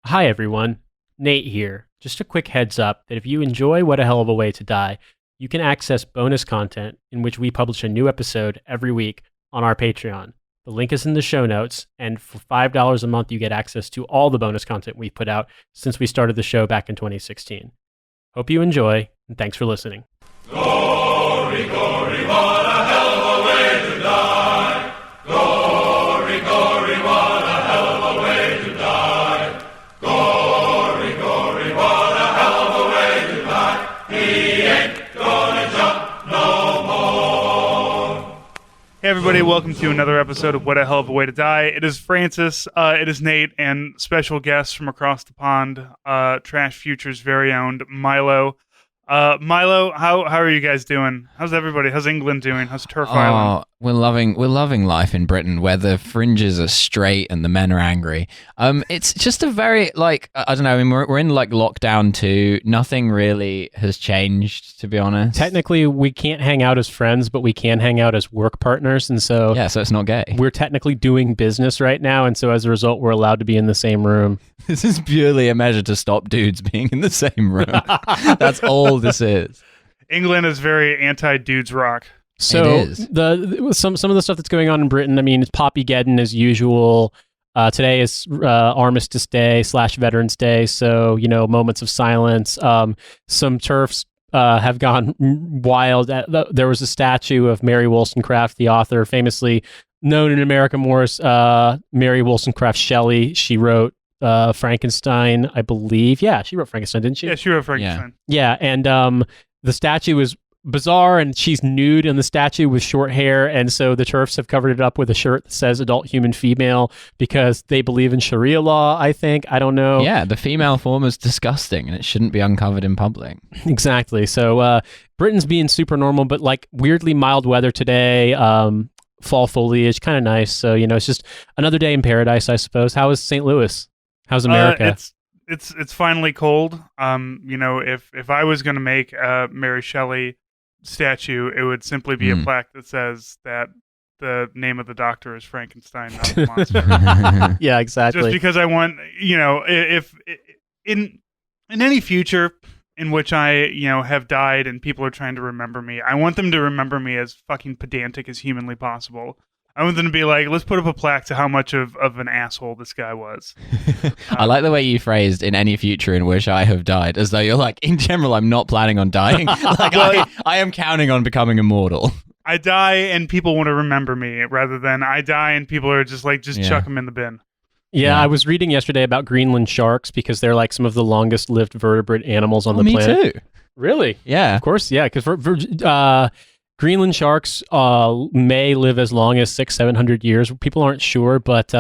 Hi everyone, Nate here. Just a quick heads up that if you enjoy What a Hell of a Way to Die, you can access bonus content in which we publish a new episode every week on our Patreon. The link is in the show notes, and for $5 a month, you get access to all the bonus content we've put out since we started the show back in 2016. Hope you enjoy, and thanks for listening. Glory, glory, what a hell of a way to die. Glory, glory, what a hell of a way to die. Glory, glory, what a hell of a way to die. He ain't gonna jump no more. Hey everybody, welcome to another episode of What a Hell of a Way to Die. It is Francis, it is Nate, and special guests from across the pond, Trashfuture's very own Milo. Milo, how are you guys doing? How's everybody? How's England doing? How's Turf Island? We're loving life in Britain, where the fringes are straight and the men are angry. It's just a very I don't know. I mean, we're in lockdown 2. Nothing really has changed, to be honest. Technically, we can't hang out as friends, but we can hang out as work partners, and so yeah, so it's not gay. we're technically doing business right now, and so as a result, we're allowed to be in the same room. This is purely a measure to stop dudes being in the same room. That's all this is. England is very anti-dudes rock. So It is. some of the stuff that's going on in Britain, I mean, it's Poppygeddon as usual. Today is Armistice Day / Veterans Day, so moments of silence. Some turfs have gone wild. There was a statue of Mary Wollstonecraft, the author, famously known in America more as Mary Wollstonecraft Shelley. She wrote Frankenstein, I believe. Yeah, she wrote Frankenstein, didn't she? Yeah, she wrote Frankenstein. Yeah, and the statue is bizarre, and she's nude in the statue with short hair, and so the turfs have covered it up with a shirt that says adult human female because they believe in Sharia law, I think. I don't know. Yeah, the female form is disgusting and it shouldn't be uncovered in public. Exactly. So Britain's being super normal, but weirdly mild weather today. Fall foliage, kind of nice. So, it's just another day in paradise, I suppose. How is St. Louis? How's America? It's finally cold. If I was going to make a Mary Shelley statue, it would simply be a plaque that says that the name of the doctor is Frankenstein, not the monster. Yeah, exactly. Just because I want, if in any future in which I, have died and people are trying to remember me, I want them to remember me as fucking pedantic as humanly possible. I want them to be like, let's put up a plaque to how much of an asshole this guy was. I like the way you phrased "in any future in which I have died," as though you're like, in general, I'm not planning on dying. I am counting on becoming immortal. I die and people want to remember me, rather than I die and people are just like, chuck them in the bin. Yeah, I was reading yesterday about Greenland sharks because they're some of the longest lived vertebrate animals on the planet. Me too. Really? Yeah. Of course, yeah, because Greenland sharks may live as long as 600-700 years. People aren't sure, but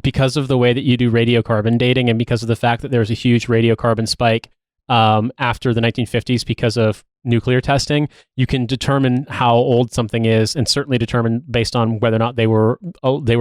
because of the way that you do radiocarbon dating and because of the fact that there was a huge radiocarbon spike after the 1950s because of nuclear testing, you can determine how old something is, and certainly determine based on whether or not they were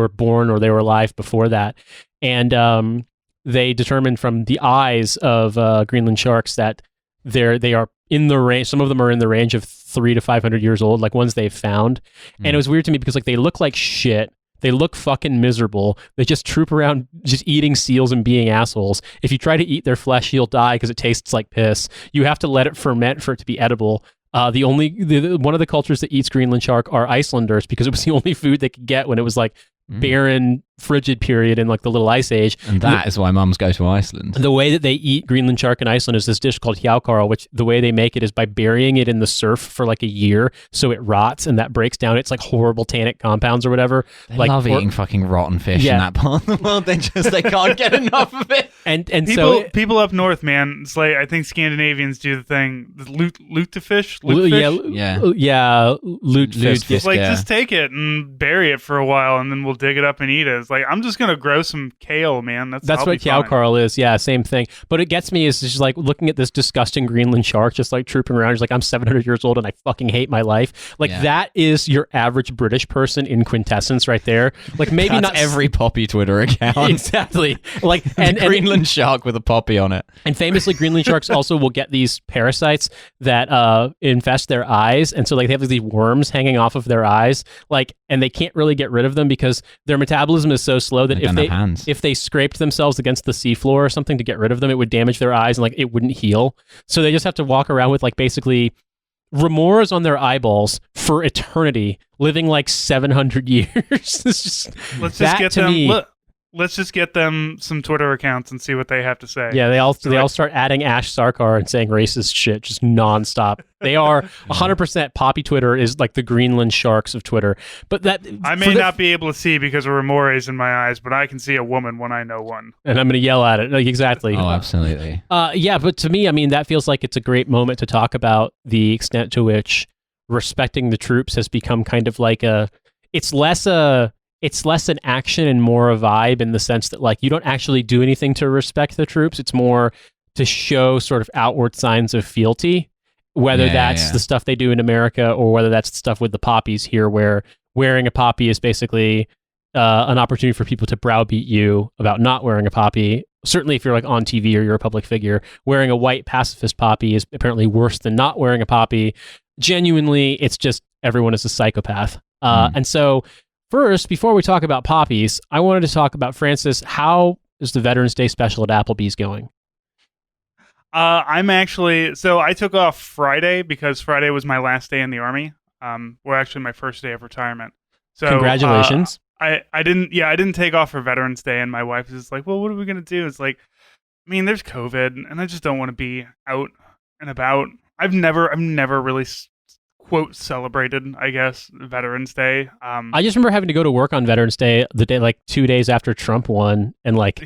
born or they were alive before that. And they determined from the eyes of Greenland sharks that they are in the range. Some of them are in the range of 300 to 500 years old, ones they've found. And it was weird to me because they look like shit. They look fucking miserable. They just troop around just eating seals and being assholes. If you try to eat their flesh, you'll die because it tastes like piss. You have to let it ferment for it to be edible. One of the cultures that eats Greenland shark are Icelanders because it was the only food they could get when it was barren, frigid period in the little ice age. And that is why mums go to Iceland. The way that they eat Greenland shark in Iceland is this dish called hjálkarl, which the way they make it is by burying it in the surf for a year so it rots, and that breaks down its horrible tannic compounds or whatever. They love eating fucking rotten fish in that part of the world. They can't get enough of it. And people up north, man, it's I think Scandinavians do the thing, loot the fish. Loot fish. Just take it and bury it for a while, and then we'll dig it up and eat it. It's I'm just gonna grow some kale, man. That's what hjálkarl is. Yeah, same thing. But it gets me is just looking at this disgusting Greenland shark just trooping around. Just I'm 700 years old and I fucking hate my life. That is your average British person in quintessence right there. Maybe That's not every Poppy Twitter account. Exactly. And Greenland shark with a poppy on it. And famously, Greenland sharks also will get these parasites that infest their eyes, and so they have these worms hanging off of their eyes, and they can't really get rid of them because their metabolism is so slow that They don't have hands. if they scraped themselves against the seafloor or something to get rid of them, it would damage their eyes and like it wouldn't heal. So they just have to walk around with like basically remores on their eyeballs for eternity, living like 700 years. It's just, Let's that just get to them. me- Let's just get them some Twitter accounts and see what they have to say. Yeah, they all start adding Ash Sarkar and saying racist shit just nonstop. They are 100% Poppy Twitter is like the Greenland sharks of Twitter. But that I may not be able to see because of remores in my eyes, but I can see a woman when I know one. and I'm going to yell at it. Like, exactly. Oh, absolutely. Yeah, but to me, I mean, that feels like it's a great moment to talk about the extent to which respecting the troops has become kind of like it's less an action and more a vibe in the sense that like you don't actually do anything to respect the troops. It's more to show sort of outward signs of fealty, whether that's the stuff they do in America or whether that's the stuff with the poppies here, where wearing a poppy is basically an opportunity for people to browbeat you about not wearing a poppy. Certainly if you're like on TV or you're a public figure, wearing a white pacifist poppy is apparently worse than not wearing a poppy. Genuinely, it's just everyone is a psychopath. And so first, before we talk about poppies, I wanted to talk about, Francis, how is the Veterans Day special at Applebee's going? I took off Friday because Friday was my last day in the Army. Well, actually my first day of retirement. So Congratulations. I didn't take off for Veterans Day, and my wife was just like, well, what are we going to do? It's like, I mean, there's COVID, and I just don't want to be out and about. I've never really quote celebrated, I guess, Veterans Day. I just remember having to go to work on Veterans Day, the day like 2 days after Trump won, and like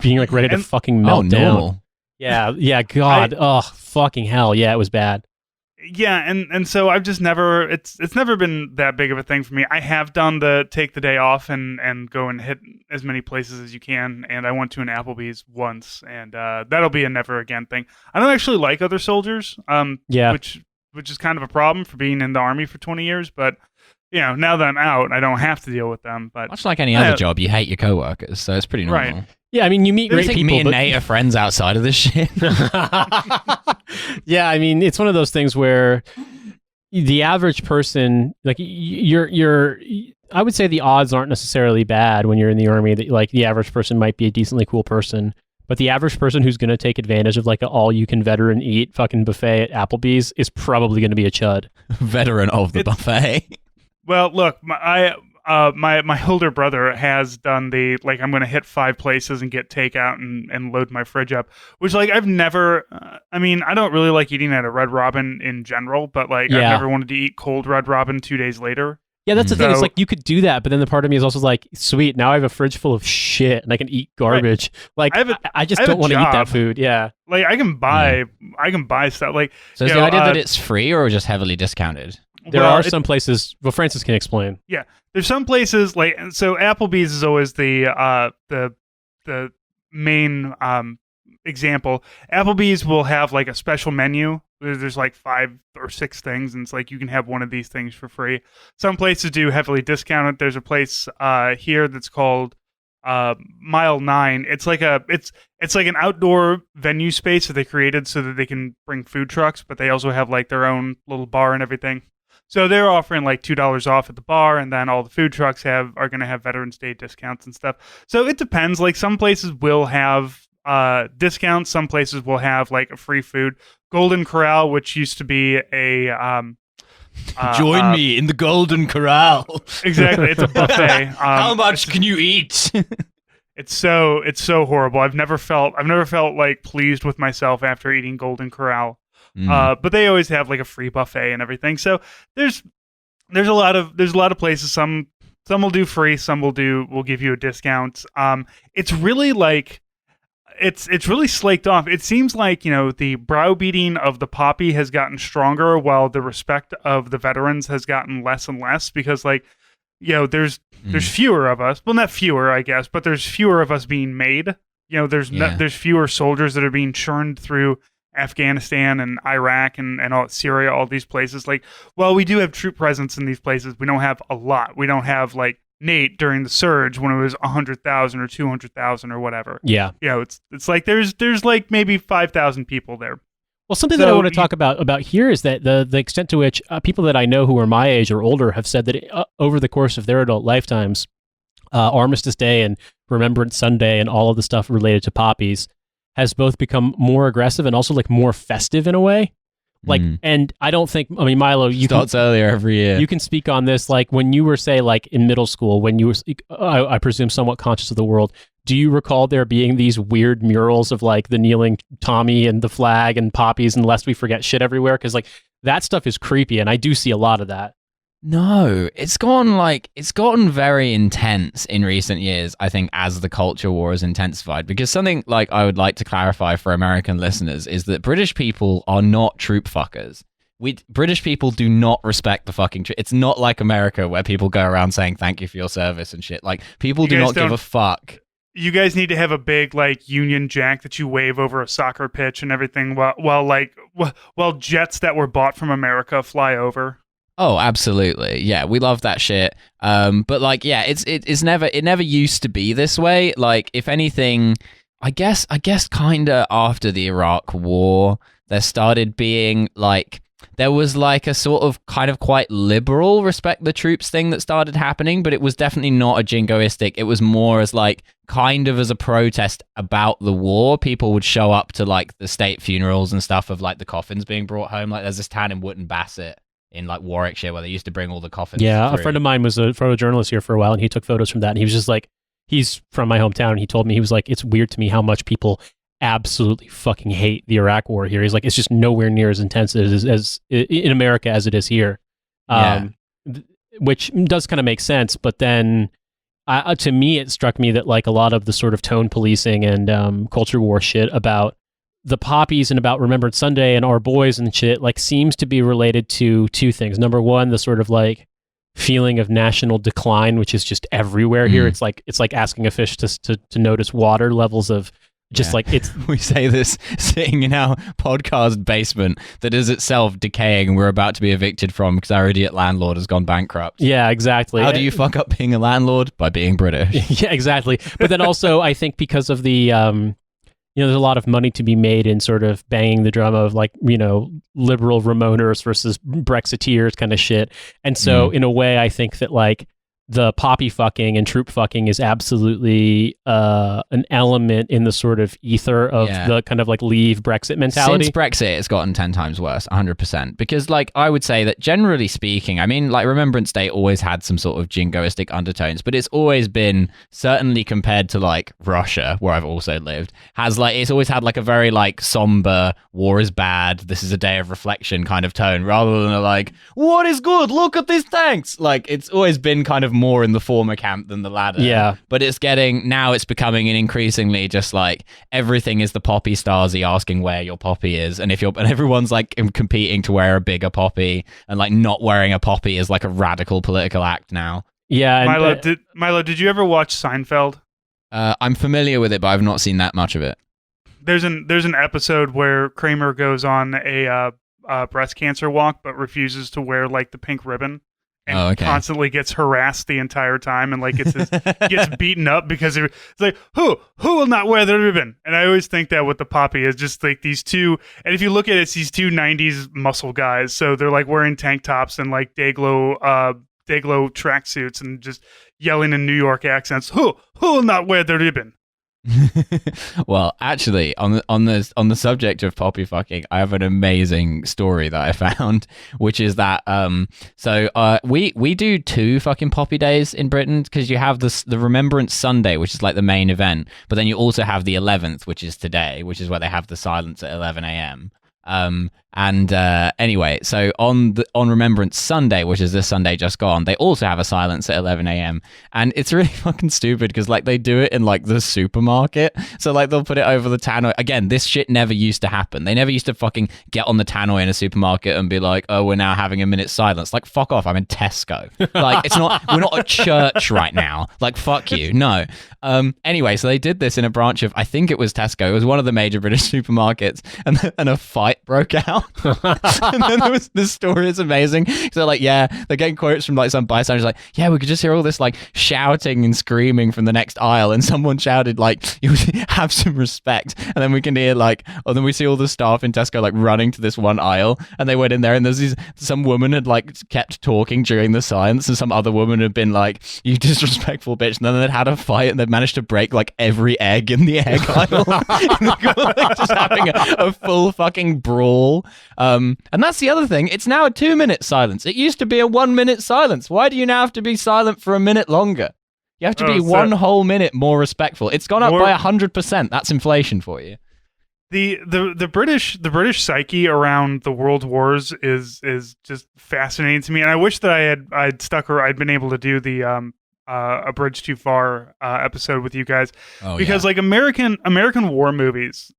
being like ready to fucking melt down. Normal. Yeah, God, fucking hell, yeah, it was bad. Yeah, and so I've just never it's never been that big of a thing for me. I have done the take the day off and go and hit as many places as you can, and I went to an Applebee's once, and that'll be a never again thing. I don't actually like other soldiers, which is kind of a problem for being in the Army for 20 years, but you know, now that I'm out, I don't have to deal with them. But Much like any other job, you hate your coworkers, so it's pretty normal. Right. Yeah, I mean, you meet great people. Me and but... Nate are friends outside of this shit. Yeah, I mean, it's one of those things where the average person, like you're I would say the odds aren't necessarily bad when you're in the Army, that like the average person might be a decently cool person, but the average person who's going to take advantage of like an all-you-can veteran eat fucking buffet at Applebee's is probably going to be a chud. Veteran of the buffet. Well, look, my older brother has done the, like, I'm going to hit 5 places and get takeout and load my fridge up, which, like, I've never, I mean, I don't really like eating at a Red Robin in general, but, like, I've never wanted to eat cold Red Robin 2 days later. Yeah, that's the thing. It's like you could do that, but then the part of me is also like, sweet, now I have a fridge full of shit and I can eat garbage. Right. Like, I just don't want to eat that food. Yeah. Like, I can buy stuff. Like, so is the idea that it's free or just heavily discounted? There are some places. Well, Francis can explain. Yeah, there's some places like, so Applebee's is always the main example. Applebee's will have like a special menu. There's like 5 or 6 things, and it's like you can have one of these things for free. Some places do heavily discount it. There's a place here that's called Mile 9. It's like an outdoor venue space that they created so that they can bring food trucks, but they also have like their own little bar and everything. So they're offering like $2 off at the bar, and then all the food trucks are going to have Veterans Day discounts and stuff. So it depends. Like some places will have discounts. Some places will have like a free food. Golden Corral, which used to be a join me in the Golden Corral. Exactly, it's a buffet. How much can you eat? It's so horrible. I've never felt like pleased with myself after eating Golden Corral. But they always have like a free buffet and everything. So there's a lot of places. Some will do free. Some will give you a discount. It's really like it's really slaked off. It seems like, you know, the browbeating of the poppy has gotten stronger while the respect of the veterans has gotten less and less, because like, you know, there's fewer of us. Well, not fewer, I guess, but there's fewer of us being made. You know, there's fewer soldiers that are being churned through Afghanistan and Iraq and all Syria, all these places. Like, well, we do have troop presence in these places. We don't have a lot. We don't have like Nate during the surge when it was 100,000 or 200,000 or whatever. Yeah. You know, it's like there's like maybe 5,000 people there. Well, something that I want to talk about here is that the extent to which people that I know who are my age or older have said that over the course of their adult lifetimes, Armistice Day and Remembrance Sunday and all of the stuff related to poppies has both become more aggressive and also like more festive in a way. Like, and I don't think, I mean, Milo, you starts earlier every year. You can speak on this. Like when you were, say, like in middle school, when you were, I presume, somewhat conscious of the world, do you recall there being these weird murals of like the kneeling Tommy and the flag and poppies and lest we forget shit everywhere? Because like that stuff is creepy, and I do see a lot of that. No, it's gotten very intense in recent years, I think, as the culture war has intensified. Because something like I would like to clarify for American listeners is that British people are not troop fuckers. British people do not respect the fucking troop. It's not like America where people go around saying thank you for your service and shit. Like, people do not give a fuck. You guys need to have a big like Union Jack that you wave over a soccer pitch and everything while jets that were bought from America fly over. Oh, absolutely. Yeah, we love that shit. But like, yeah, it never used to be this way. Like, if anything, I guess kind of after the Iraq War, there started being like, there was like a sort of kind of quite liberal respect the troops thing that started happening, but it was definitely not a jingoistic. It was more as like kind of as a protest about the war. People would show up to like the state funerals and stuff of like the coffins being brought home. Like there's this town in Wootton Bassett in like Warwickshire where they used to bring all the coffins. Yeah, through. A friend of mine was a photojournalist here for a while, and he took photos from that, and he was just like, he's from my hometown, and he told me, he was like, it's weird to me how much people absolutely fucking hate the Iraq war here. He's like, it's just nowhere near as intense as in America as it is here. Which does kind of make sense, but then to me it struck me that like a lot of the sort of tone policing and culture war shit about the poppies and about Remembrance Sunday and our boys and shit like seems to be related to two things. Number one, the sort of like feeling of national decline, which is just everywhere here. It's like asking a fish to notice water levels of just like it's. We say this sitting in our podcast basement that is itself decaying and we're about to be evicted from because our idiot landlord has gone bankrupt. Yeah, exactly. How do you fuck up being a landlord? By being British. Yeah, exactly. But then also I think because of the there's a lot of money to be made in sort of banging the drum of like, liberal Ramoners versus Brexiteers kind of shit. And so in a way, I think that like the poppy fucking and troop fucking is absolutely an element in the sort of ether of the kind of like leave Brexit mentality. Since Brexit, it's gotten 10 times worse, 100%. Because like I would say that generally speaking, I mean like Remembrance Day always had some sort of jingoistic undertones, but it's always been, certainly compared to like Russia, where I've also lived, it's always had like a very like somber, war is bad, this is a day of reflection kind of tone, rather than a like, what is good, look at these tanks. Like it's always been kind of more in the former camp than the latter. Yeah. But it's becoming an increasingly just like everything is the poppy Stasi asking where your poppy is. And everyone's like competing to wear a bigger poppy, and like not wearing a poppy is like a radical political act now. Yeah. Milo, did you ever watch Seinfeld? I'm familiar with it, but I've not seen that much of it. There's an episode where Kramer goes on a breast cancer walk, but refuses to wear like the pink ribbon. And constantly gets harassed the entire time, and like gets beaten up because it's like who will not wear the ribbon? And I always think that with the poppy is just like these two, and if you look at it, it's these two 90s muscle guys, so they're like wearing tank tops and like Dayglow tracksuits and just yelling in New York accents, who will not wear the ribbon? Well, actually, on the subject of poppy fucking, I have an amazing story that I found, which is that we do 2 fucking poppy days in Britain, because you have the Remembrance Sunday, which is like the main event, but then you also have the 11th, which is today, which is where they have the silence at 11 a.m. Anyway, so on Remembrance Sunday, which is this Sunday just gone, they also have a silence at 11 a.m. and it's really fucking stupid because like they do it in like the supermarket, so like they'll put it over the tannoy. Again, this shit never used to happen. They never used to fucking get on the tannoy in a supermarket and be like, oh, we're now having a minute's silence. Like, fuck off, I'm in Tesco. Like, we're not at church right now. Like, fuck you. No. Anyway, so they did this in a branch of, I think it was Tesco. It was one of the major British supermarkets, and a fight fight broke out. And then there was this story is amazing. So like, yeah, they're getting quotes from like some bystanders like, yeah, we could just hear all this like shouting and screaming from the next aisle, and someone shouted like, you have some respect. And then we can hear like, oh, then we see all the staff in Tesco like running to this one aisle, and they went in there, and there's some woman had like kept talking during the silence, and some other woman had been like, you disrespectful bitch, and then they'd had a fight, and they'd managed to break like every egg in the egg aisle. Like, just having a full fucking brawl. And that's the other thing, it's now a 2-minute silence. It used to be a 1-minute silence. Why do you now have to be silent for a minute longer? You have to be one whole minute more respectful. It's gone up by 100%. That's inflation for you. The British psyche around the world wars is just fascinating to me, and I wish that I'd been able to do the A Bridge Too Far episode with you guys, because like American war movies,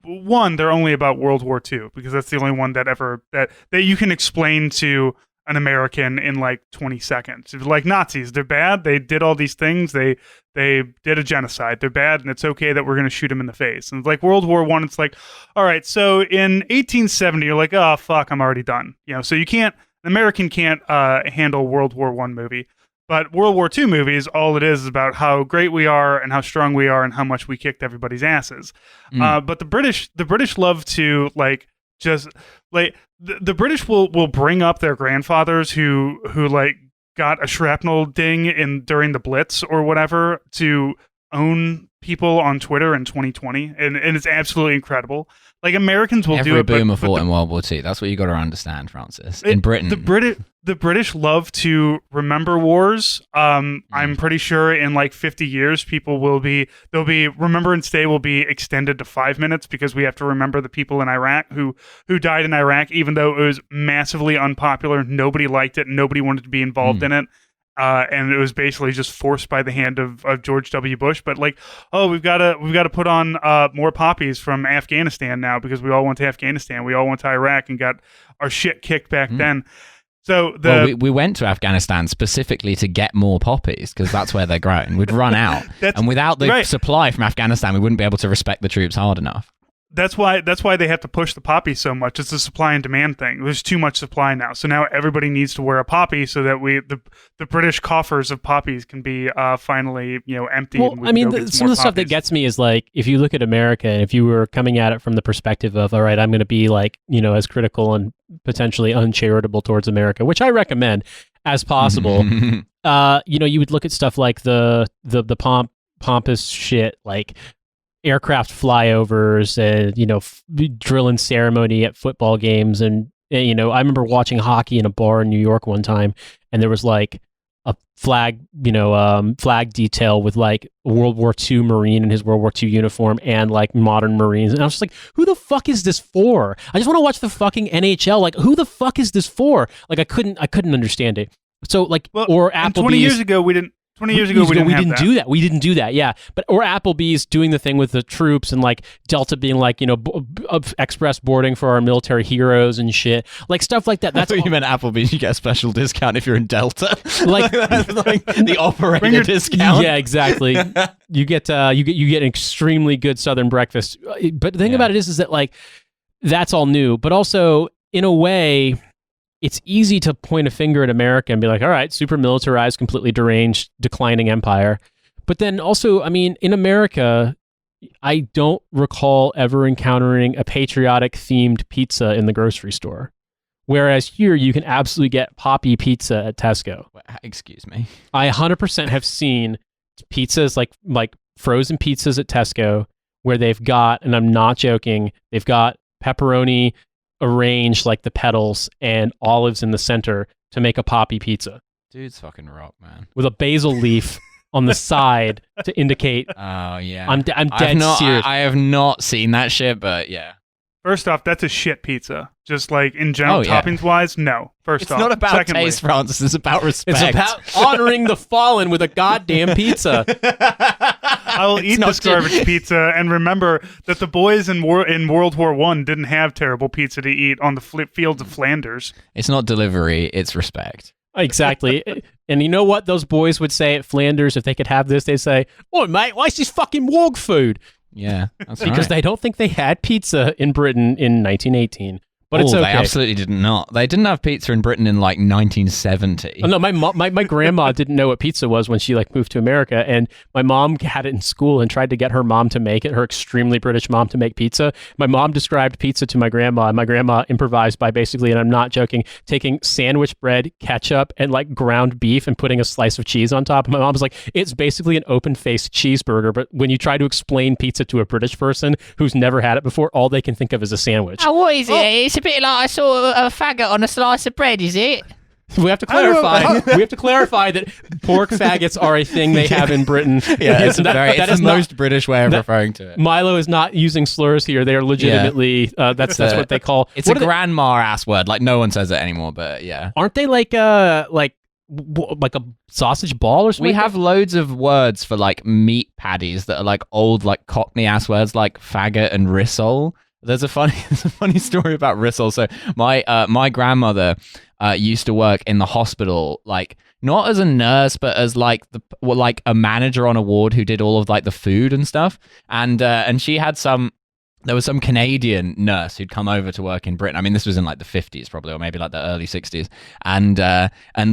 one, they're only about World War II, because that's the only one that you can explain to an American in like 20 seconds. Like Nazis, they're bad. They did all these things. They did a genocide. They're bad, and it's okay that we're going to shoot them in the face. And like World War I, it's like, all right, so in 1870, you're like, oh fuck, I'm already done. So you can't. An American can't handle World War I movie. But World War II movies, all it is about how great we are and how strong we are and how much we kicked everybody's asses. But the British love to like just like the British will bring up their grandfathers who like got a shrapnel ding during the Blitz or whatever to own people on Twitter in 2020, and it's absolutely incredible. Like Americans will do it. Every boomer fought in World War II. That's what you got to understand, Francis. In Britain, the British love to remember wars. I'm pretty sure in like 50 years, there'll be Remembrance Day will be extended to 5 minutes, because we have to remember the people in Iraq who died in Iraq, even though it was massively unpopular. Nobody liked it. Nobody wanted to be involved in it. And it was basically just forced by the hand of George W. Bush. But like, oh, we've got to put on more poppies from Afghanistan now, because we all went to Afghanistan. We all went to Iraq and got our shit kicked back then. So we went to Afghanistan specifically to get more poppies, because that's where they're grown. We'd run out, and without the supply from Afghanistan, we wouldn't be able to respect the troops hard enough. That's why they have to push the poppy so much. It's a supply and demand thing. There's too much supply now, so now everybody needs to wear a poppy so that the British coffers of poppies can be finally empty. Well, I mean, some of the stuff that gets me is like, if you look at America, and if you were coming at it from the perspective of, all right, I'm going to be like as critical and potentially uncharitable towards America, which I recommend as possible. You would look at stuff like the pompous shit, like aircraft flyovers and drill and ceremony at football games, and I remember watching hockey in a bar in New York one time, and there was like a flag detail with like a World War II Marine in his World War II uniform and like modern Marines, and I was just like, who the fuck is this for? I just want to watch the fucking NHL. Like, who the fuck is this for? Like, I couldn't understand it. So like, or Applebee's. 20 years ago we didn't. 20 years ago, we didn't do that. We didn't do that, yeah. But or Applebee's doing the thing with the troops, and like Delta being like, express boarding for our military heroes and shit, like stuff like that. That's what you meant. Applebee's, you get a special discount if you're in Delta, like the operator discount. Yeah, exactly. You get an extremely good Southern breakfast. But the thing about it is that like that's all new, but also in a way, it's easy to point a finger at America and be like, all right, super militarized, completely deranged, declining empire. But then also, I mean, in America, I don't recall ever encountering a patriotic themed pizza in the grocery store. Whereas here, you can absolutely get Poppy pizza at Tesco. Excuse me. I 100% have seen pizzas like frozen pizzas at Tesco where they've got, and I'm not joking, they've got pepperoni arranged like the petals and olives in the center to make a Poppy pizza. Dude's fucking rock, man. With a basil leaf on the side to indicate. Oh yeah, I'm dead serious. I have not seen that shit, but yeah. First off, that's a shit pizza. Just like in general, toppings wise, no. It's not about taste, Francis. It's about respect. It's about honoring the fallen with a goddamn pizza. I will eat this garbage pizza and remember that the boys in World War I didn't have terrible pizza to eat on the fields of Flanders. It's not delivery, it's respect. Exactly. And you know what those boys would say at Flanders if they could have this? They'd say, "Oh, mate, why's this fucking warg food?" Yeah, that's because right. I don't think they had pizza in Britain in 1918. But it's okay. They absolutely did not. They didn't have pizza in Britain in like 1970. Oh, no, my grandma didn't know what pizza was when she like moved to America, and my mom had it in school and tried to get her mom to make it, her extremely British mom, to make pizza. My mom described pizza to my grandma, and my grandma improvised by basically, and I'm not joking, taking sandwich bread, ketchup, and like ground beef and putting a slice of cheese on top. And my mom was like, it's basically an open-faced cheeseburger, but when you try to explain pizza to a British person who's never had it before, all they can think of is a sandwich. Oh, what is it? It's a bit like I saw a faggot on a slice of bread, is it? We have to clarify. We have to clarify that pork faggots are a thing they have in Britain. Yeah, it's the not- most British way of referring to it. Milo is not using slurs here. They are legitimately. That's what they call. It's a grandma ass word. Like no one says it anymore. But yeah, aren't they like a sausage ball or something? we have loads of words for like meat patties that are like old like Cockney ass words like faggot and rissole. There's a funny story about rissole. So my grandmother used to work in the hospital, like not as a nurse, but as like a manager on a ward who did all of like the food and stuff. And she had there was some Canadian nurse who'd come over to work in Britain. I mean, this was in like the 50s probably, or maybe like the early 60s. And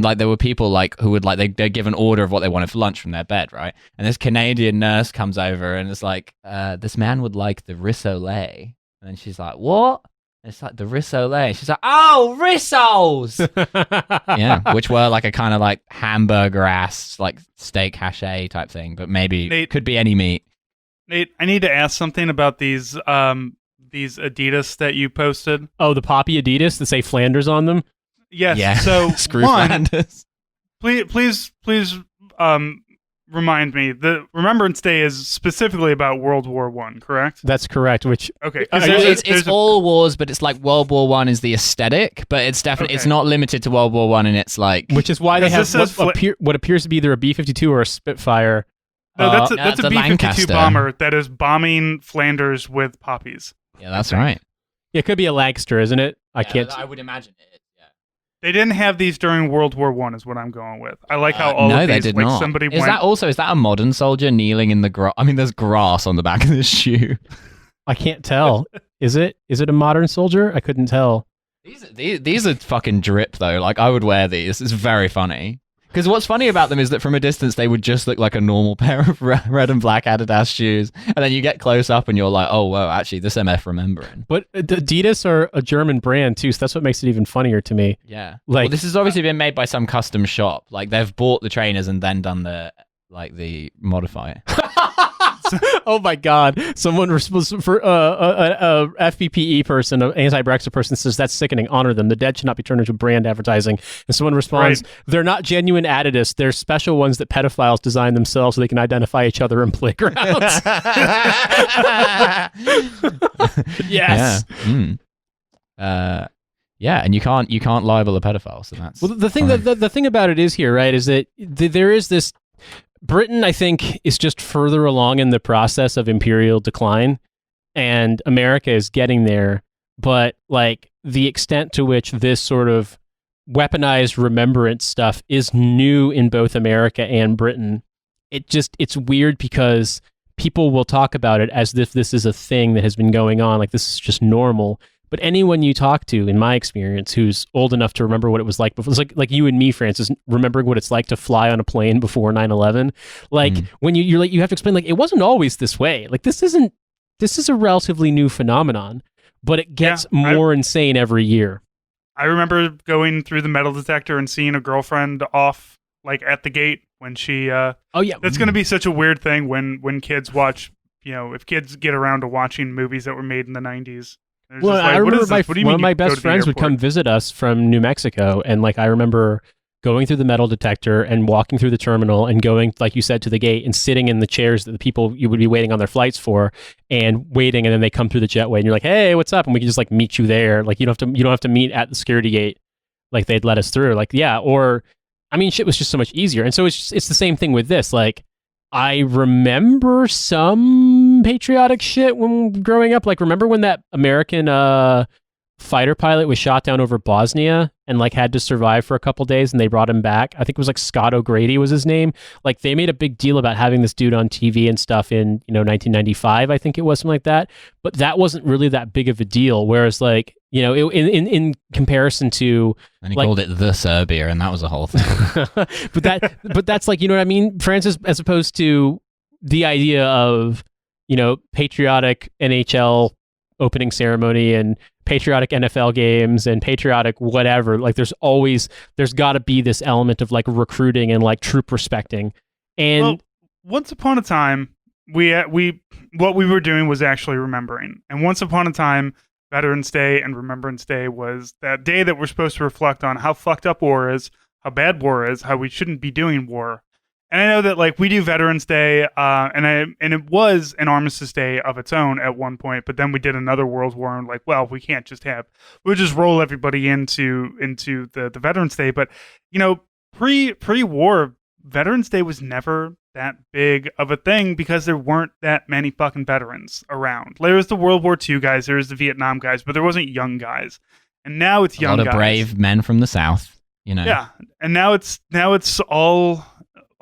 like there were people like who would like they'd give an order of what they wanted for lunch from their bed, right? And this Canadian nurse comes over and is like, this man would like the rissoles. And then she's like, what? And it's like the rissoles. She's like, oh, rissoles. Yeah, which were like a kind of like hamburger ass, like steak haché type thing, but maybe Nate, could be any meat. Nate, I need to ask something about these Adidas that you posted. Oh, the Poppy Adidas that say Flanders on them. Yes. Yeah. So Screw one, Flanders. please, remind me. The Remembrance Day is specifically about World War I, correct? That's correct. Which Okay. Well, It's all wars, but it's like World War One is the aesthetic, but it's definitely it's not limited to World War One, and it's like which is why they Because have this says what appears to be either a B-52 or a Spitfire. No, that's that's a a B-52 Lancaster. bomber that is bombing Flanders with poppies. yeah, that's right. Yeah, it could be a Lancaster, isn't it? I can't. I would imagine it. Yeah. They didn't have these during World War I, is what I'm going with. I like how all no, of they these, did like not. somebody Is went. that a modern soldier kneeling in the grass? I mean, there's grass on the back of this shoe. I can't tell. Is it a modern soldier? I couldn't tell. These are fucking drip though. Like I would wear these. It's very funny. Because what's funny about them is that from a distance they would just look like a normal pair of red and black Adidas shoes, and then you get close up and you're like, oh wow, actually this MF remembering. But Adidas are a German brand too, so that's what makes it even funnier to me. Yeah, Like- well, this has obviously been made by some custom shop. Like they've bought the trainers and then done the modify. Oh my God! Someone for a FPPE person, an anti-Brexit person, says that's sickening. Honor them. The dead should not be turned into brand advertising. And someone responds, "They're not genuine Adidas. They're special ones that pedophiles design themselves so they can identify each other in playgrounds." Yes. Yeah. Mm. Yeah, and you can't libel a pedophile. So that's Well, the thing fine. the thing about it is here, right? Is that there is this. Britain, I think, is just further along in the process of imperial decline, and America is getting there. But like the extent to which this sort of weaponized remembrance stuff is new in both America and Britain, it's weird because people will talk about it as if this is a thing that has been going on, like this is just normal. But anyone you talk to, in my experience, who's old enough to remember what it was like before, it's like you and me, Francis, remembering what it's like to fly on a plane before 9/11. Like when you're like, you have to explain, like, it wasn't always this way. Like this is a relatively new phenomenon, but it gets more insane every year. I remember going through the metal detector and seeing a girlfriend off, like at the gate when she. Oh yeah, That's going to be such a weird thing when kids watch. If kids get around to watching movies that were made in the 90s. Well, I remember one of my best friends would come visit us from New Mexico, and like I remember going through the metal detector and walking through the terminal and going, like you said, to the gate and sitting in the chairs that the people you would be waiting on their flights for, and waiting, and then they come through the jetway, and you're like, "Hey, what's up?" And we can just like meet you there. Like you don't have to meet at the security gate, like they'd let us through. Like yeah, or I mean, shit was just so much easier, and so it's the same thing with this, like. I remember some patriotic shit when growing up. Like, remember when that American fighter pilot was shot down over Bosnia and like had to survive for a couple days, and they brought him back. I think it was like Scott O'Grady was his name. Like they made a big deal about having this dude on TV and stuff in 1995. I think it was something like that. But that wasn't really that big of a deal. Whereas like in comparison to, and he like, called it the Serbia, and that was a whole thing. but that's like, you know what I mean, Francis, as opposed to the idea of patriotic NHL opening ceremony and patriotic NFL games and patriotic whatever. Like there's got to be this element of like recruiting and like troop respecting. And once upon a time, what we were doing was actually remembering. And once upon a time, Veterans Day and Remembrance Day was that day that we're supposed to reflect on how fucked up war is, how bad war is, how we shouldn't be doing war. And I know that like we do Veterans Day, and it was an Armistice Day of its own at one point, but then we did another World War, and like, well, we'll just roll everybody into the Veterans Day. But pre-war, Veterans Day was never that big of a thing because there weren't that many fucking veterans around. There was the World War II guys, there was the Vietnam guys, but there wasn't young guys. And now it's young guys. A lot of brave men from the South, Yeah, and now it's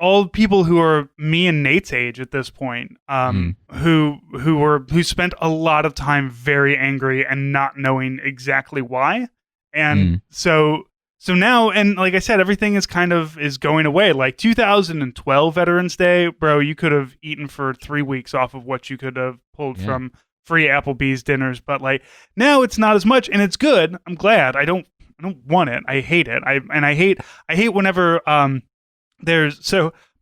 all people who are me and Nate's age at this point, who spent a lot of time very angry and not knowing exactly why, and so now, and like I said, everything is going away. Like 2012 Veterans Day, bro, you could have eaten for 3 weeks off of what you could have pulled from free Applebee's dinners, but like now it's not as much, and it's good. I'm glad. I don't want it. I hate it. I hate whenever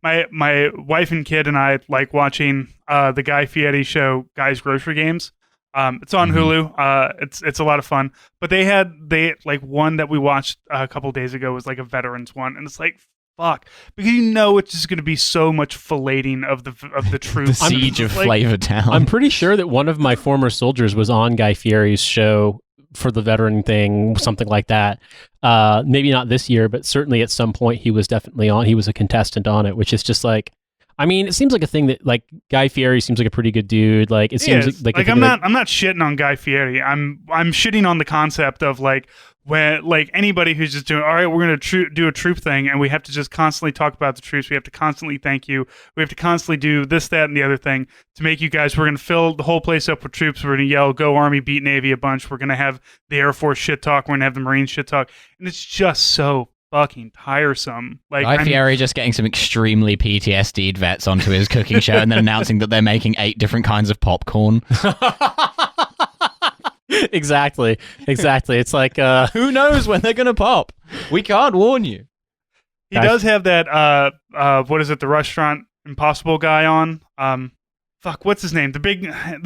my wife and kid and I like watching the Guy Fieri show, Guy's Grocery Games. It's on Hulu. It's a lot of fun. But they like one that we watched a couple days ago was like a veterans one, and it's like fuck, because it's just going to be so much filleting of the troops. The siege of Flavor Town. I'm pretty sure that one of my former soldiers was on Guy Fieri's show for the veteran thing, something like that. Maybe not this year, but certainly at some point he was definitely on. He was a contestant on it, which is just like, I mean, it seems like a thing that like Guy Fieri seems like a pretty good dude. Like it seems like I'm not shitting on Guy Fieri. I'm shitting on the concept of like when like anybody who's just doing, all right, we're going to do a troop thing, and we have to just constantly talk about the troops. We have to constantly thank you. We have to constantly do this, that, and the other thing to make you guys. We're going to fill the whole place up with troops. We're going to yell, "Go Army, beat Navy" a bunch. We're going to have the Air Force shit talk. We're going to have the Marine shit talk, and it's just so fucking tiresome. Like Guy Fieri just getting some extremely PTSD'd vets onto his cooking show and then announcing that they're making 8 different kinds of popcorn. Exactly. It's like, who knows when they're gonna pop? We can't warn you. He does have that what is it, the Restaurant Impossible guy on. What's his name? The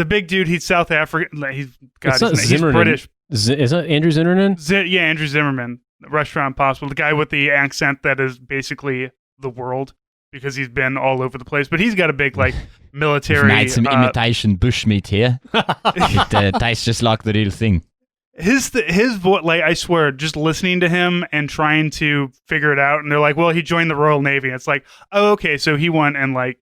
big dude. He's South African. He's British. Is that Andrew Zimmerman? Andrew Zimmerman. Restaurant Impossible, the guy with the accent that is basically the world because he's been all over the place. But he's got a big like military. We've made some imitation bushmeat here. It tastes just like the real thing. His voice, like I swear, just listening to him and trying to figure it out, and they're like, "Well, he joined the Royal Navy." It's like, oh, okay, so he went and like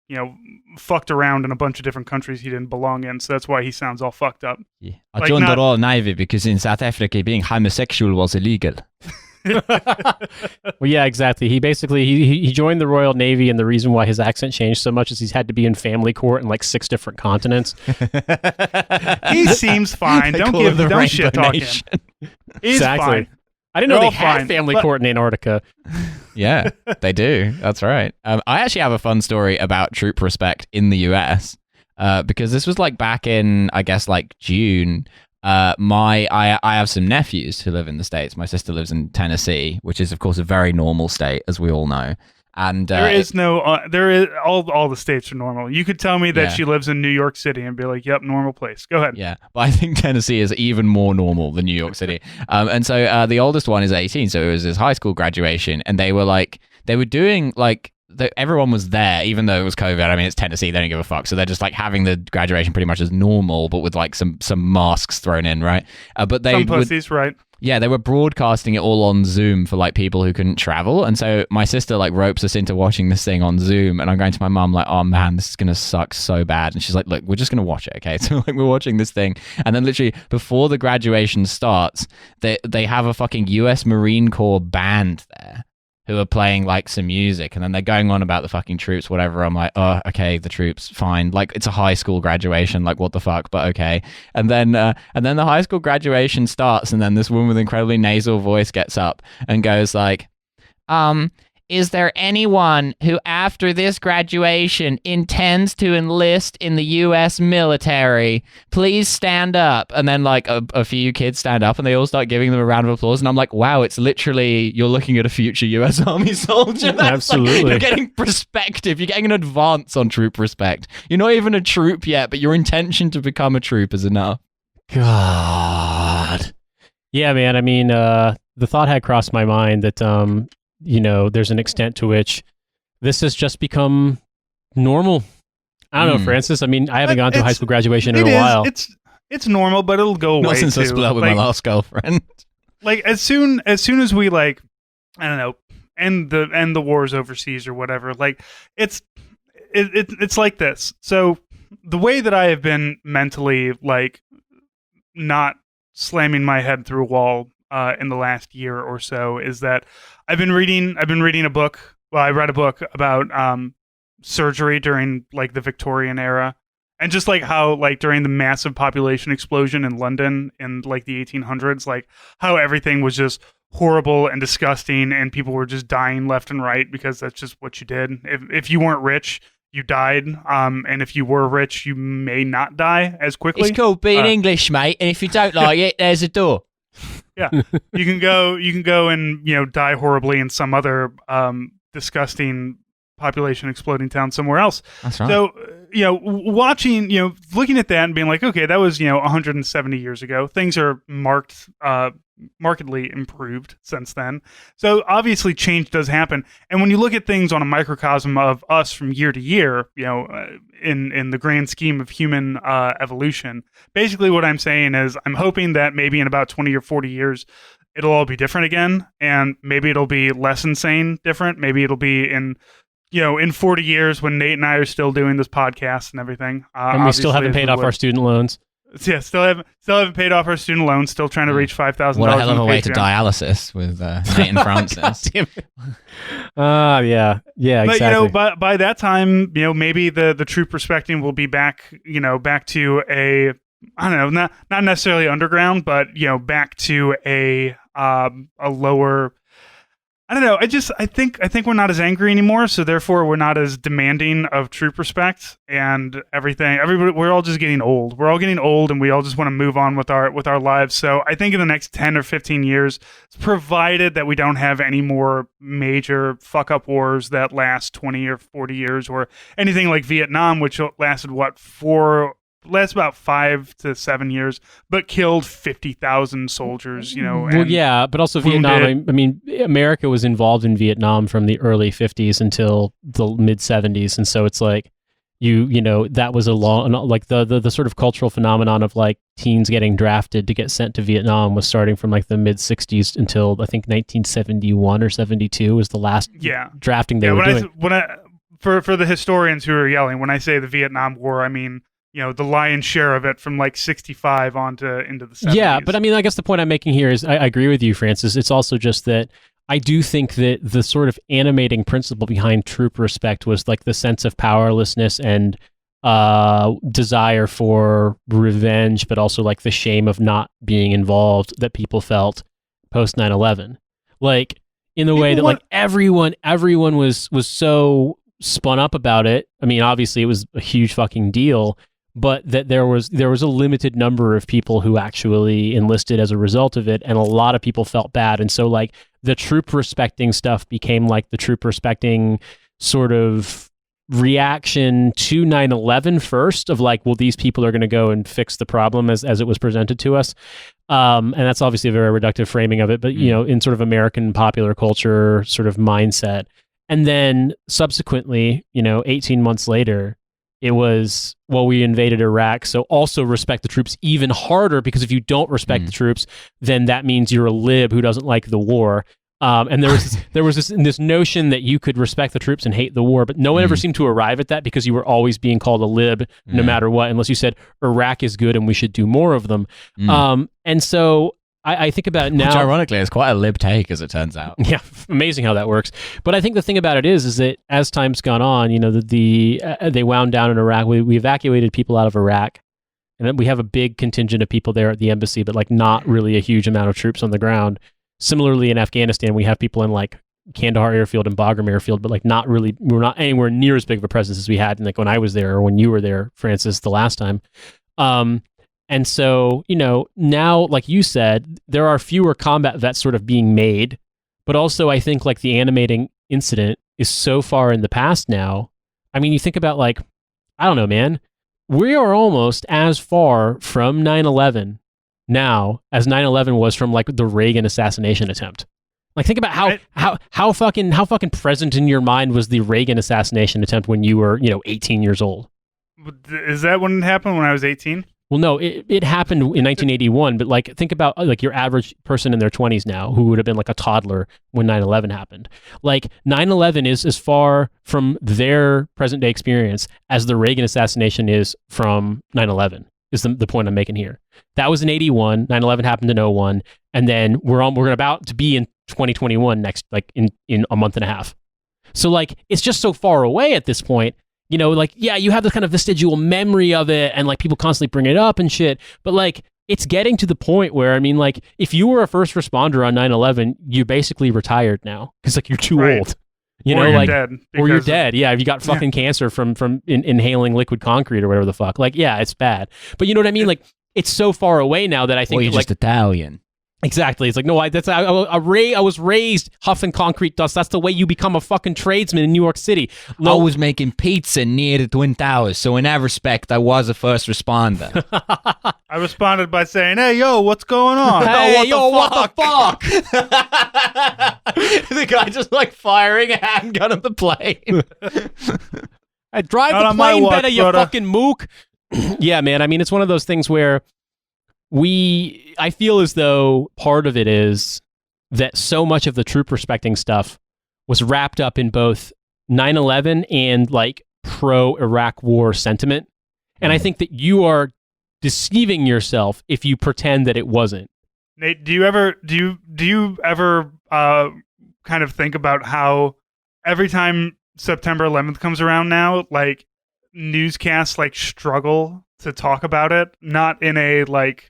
fucked around in a bunch of different countries he didn't belong in, so that's why he sounds all fucked up. Yeah. I joined the Royal Navy because in South Africa being homosexual was illegal. Well, yeah, exactly. He basically he joined the Royal Navy, and the reason why his accent changed so much is he's had to be in family court in like 6 different continents. He seems fine. Don't shit talk him. He's fine. I didn't know they had family court in Antarctica. Yeah, they do. That's right. I actually have a fun story about troop respect in the US because this was like back in, I guess, like June. I have some nephews who live in the States. My sister lives in Tennessee, which is of course a very normal state, as we all know. And all the states are normal. You could tell me that she lives in New York City and be like, "Yep, normal place." Go ahead. Yeah, but I think Tennessee is even more normal than New York City. And so the oldest one is 18, so it was his high school graduation, and they were doing like. Everyone was there, even though it was COVID. I mean, it's Tennessee; they don't give a fuck. So they're just like having the graduation pretty much as normal, but with like some masks thrown in, right? But they some pussies, right? Yeah, they were broadcasting it all on Zoom for like people who couldn't travel. And so my sister like ropes us into watching this thing on Zoom. And I'm going to my mum like, oh man, this is going to suck so bad. And she's like, look, we're just going to watch it. Okay. So like we're watching this thing. And then literally before the graduation starts, they have a fucking US Marine Corps band there who are playing like some music, and then they're going on about the fucking troops, whatever. I'm like, oh, okay, the troops, fine. Like it's a high school graduation, like what the fuck, but okay. And then the high school graduation starts, and then this woman with incredibly nasal voice gets up and goes like, is there anyone who after this graduation intends to enlist in the US military? Please stand up. And then like a few kids stand up and they all start giving them a round of applause. And I'm like, wow, it's literally, you're looking at a future US Army soldier. That's Absolutely. Like, you're getting perspective. You're getting an advance on troop respect. You're not even a troop yet, but your intention to become a troop is enough. God. Yeah, man. I mean, the thought had crossed my mind that, there's an extent to which this has just become normal. I don't know, Francis. I mean, I haven't gone to a high school graduation in a while. It's normal, but it'll go away. Not since I too. split up with my last girlfriend. Like as soon as we like, I don't know, end the wars overseas or whatever. Like it's like this. So the way that I have been mentally like not slamming my head through a wall in the last year or so is that I've been reading a book. Well, I read a book about surgery during like the Victorian era, and just like how like during the massive population explosion in London in like the 1800s, like how everything was just horrible and disgusting, and people were just dying left and right because that's just what you did. If you weren't rich, you died, and if you were rich, you may not die as quickly. It's called being English, mate, and if you don't like it, there's a door. Yeah, you can go and die horribly in some other disgusting population exploding town somewhere else. That's right. So watching, looking at that and being like, okay, that was 170 years ago. Things are markedly improved since then. So obviously change does happen. And when you look at things on a microcosm of us from year to year, in the grand scheme of human evolution, basically what I'm saying is I'm hoping that maybe in about 20 or 40 years, it'll all be different again. And maybe it'll be less insane different. Maybe it'll be in 40 years when Nate and I are still doing this podcast and everything. And we still haven't paid off our student loans. Yeah, still haven't paid off our student loans. Still trying to reach $5,000. What a hell of a way to dialysis with Nate and Francis. Yeah, exactly. But by that time, maybe the troop respecting will be back to a, I don't know, not necessarily underground, but back to a lower. I don't know. I think we're not as angry anymore, so therefore we're not as demanding of troop respect and everything. We're all just getting old. We're all getting old, and we all just want to move on with our lives. So I think in the next 10 or 15 years, provided that we don't have any more major fuck up wars that last 20 or 40 years, or anything like Vietnam, which lasted about 5 to 7 years, but killed 50,000 soldiers, Well, yeah, but also Vietnam. I mean, America was involved in Vietnam from the early 50s until the mid 70s, and so it's like that was a long, like the sort of cultural phenomenon of like teens getting drafted to get sent to Vietnam was starting from like the mid 60s until I think 1971 or 72 was the last drafting they were doing. For the historians who are yelling, when I say the Vietnam War, I mean the lion's share of it from like 65 into the 70s. Yeah, but I mean, I guess the point I'm making here is I agree with you, Francis. It's also just that I do think that the sort of animating principle behind troop respect was like the sense of powerlessness and desire for revenge, but also like the shame of not being involved that people felt post 9/11. Like in the way that like everyone was so spun up about it. I mean, obviously it was a huge fucking deal, but that there was a limited number of people who actually enlisted as a result of it, and a lot of people felt bad. And so like the troop respecting stuff became like the troop respecting sort of reaction to 9/11 first, of like, well, these people are going to go and fix the problem as it was presented to us. And that's obviously a very reductive framing of it, but in sort of American popular culture sort of mindset. And then subsequently, 18 months later, It was, well, we invaded Iraq, so also respect the troops even harder, because if you don't respect the troops, then that means you're a lib who doesn't like the war. And there was this notion that you could respect the troops and hate the war, but no one ever seemed to arrive at that, because you were always being called a lib no matter what, unless you said Iraq is good and we should do more of them. And so I think about it now. Which ironically is quite a lib take, as it turns out. Yeah, amazing how that works. But I think the thing about it is that as time's gone on, they wound down in Iraq. We evacuated people out of Iraq, and then we have a big contingent of people there at the embassy, but like not really a huge amount of troops on the ground. Similarly, in Afghanistan, we have people in like Kandahar airfield and Bagram airfield, but like not really, we're not anywhere near as big of a presence as we had like when I was there or when you were there, Francis, the last time. And so, now, like you said, there are fewer combat vets sort of being made, but also I think like the animating incident is so far in the past now. I mean, you think about like, I don't know, man, we are almost as far from 9/11 now as 9/11 was from like the Reagan assassination attempt. Like, think about how fucking present in your mind was the Reagan assassination attempt when you were, 18 years old. Is that when it happened, when I was 18? Well, no, it happened in 1981, but like think about like your average person in their 20s now who would have been like a toddler when 9/11 happened. Like 9/11 is as far from their present day experience as the Reagan assassination is from 9/11. Is the point I'm making here. That was in 81, 9/11 happened in 01, and then we're about to be in 2021 next, like in a month and a half. So like it's just so far away at this point. Like, yeah, you have this kind of vestigial memory of it, and like people constantly bring it up and shit, but like it's getting to the point where, I mean, like if you were a first responder on 9/11, you're basically retired now because like you're too old. You're dead. Or you're dead. Yeah, if you got fucking cancer from inhaling liquid concrete or whatever the fuck. Like, yeah, it's bad. But you know what I mean? Like, it's so far away now that I think you're like, just Italian. Exactly. It's like, no, I was raised huffing concrete dust. That's the way you become a fucking tradesman in New York City. I was making pizza near the Twin Towers, so in that respect, I was a first responder. I responded by saying, "Hey, yo, what's going on?" Hey, what the fuck? The guy just like firing a handgun at the plane. I drive Not the on my plane watch, better, you brother. fucking mook. Yeah, man. I mean, it's one of those things where I feel as though part of it is that so much of the troop respecting stuff was wrapped up in both 9/11 and like pro-Iraq war sentiment. And I think that you are deceiving yourself if you pretend that it wasn't. Nate, do you ever kind of think about how every time September 11th comes around now, like newscasts like struggle to talk about it, not in a like,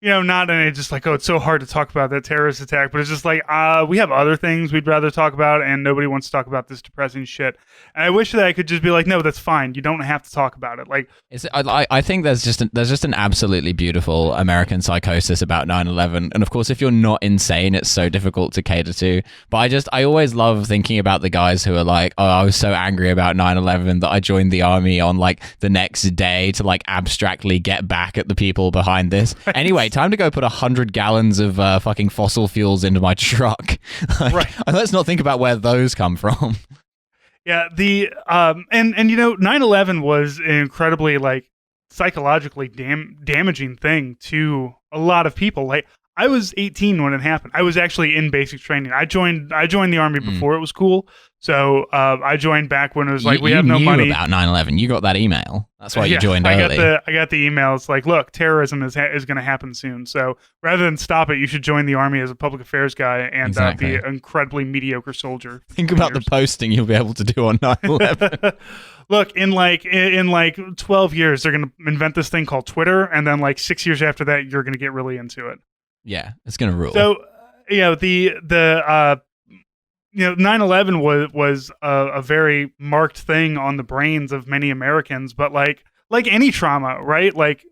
not in a just like, oh, it's so hard to talk about that terrorist attack, but it's just like, we have other things we'd rather talk about, and nobody wants to talk about this depressing shit. And I wish that I could just be like, no, that's fine. You don't have to talk about it. Like, I think there's just an absolutely beautiful American psychosis about 9/11, and of course, if you're not insane, it's so difficult to cater to. But I always love thinking about the guys who are like, oh, I was so angry about 9/11 that I joined the army on like the next day to like abstractly get back at the people behind this. Anyway, time to go put 100 gallons of fucking fossil fuels into my truck. Right. And let's not think about where those come from. Yeah, the and 9/11 was an incredibly like psychologically damaging thing to a lot of people. Like, I was 18 when it happened. I was actually in basic training. I joined the army before it was cool. So I joined back when it was like, we have no money. You knew about 9/11. You got that email. That's why you joined early. I got the email. It's like, look, terrorism is going to happen soon. So rather than stop it, you should join the army as a public affairs guy and be an incredibly mediocre soldier. Think about the posting you'll be able to do on 9/11. Look, in 12 years, they're going to invent this thing called Twitter, and then like 6 years after that, you're going to get really into it. Yeah, it's going to rule. So, the 9/11 was a very marked thing on the brains of many Americans, but like any trauma, right? Like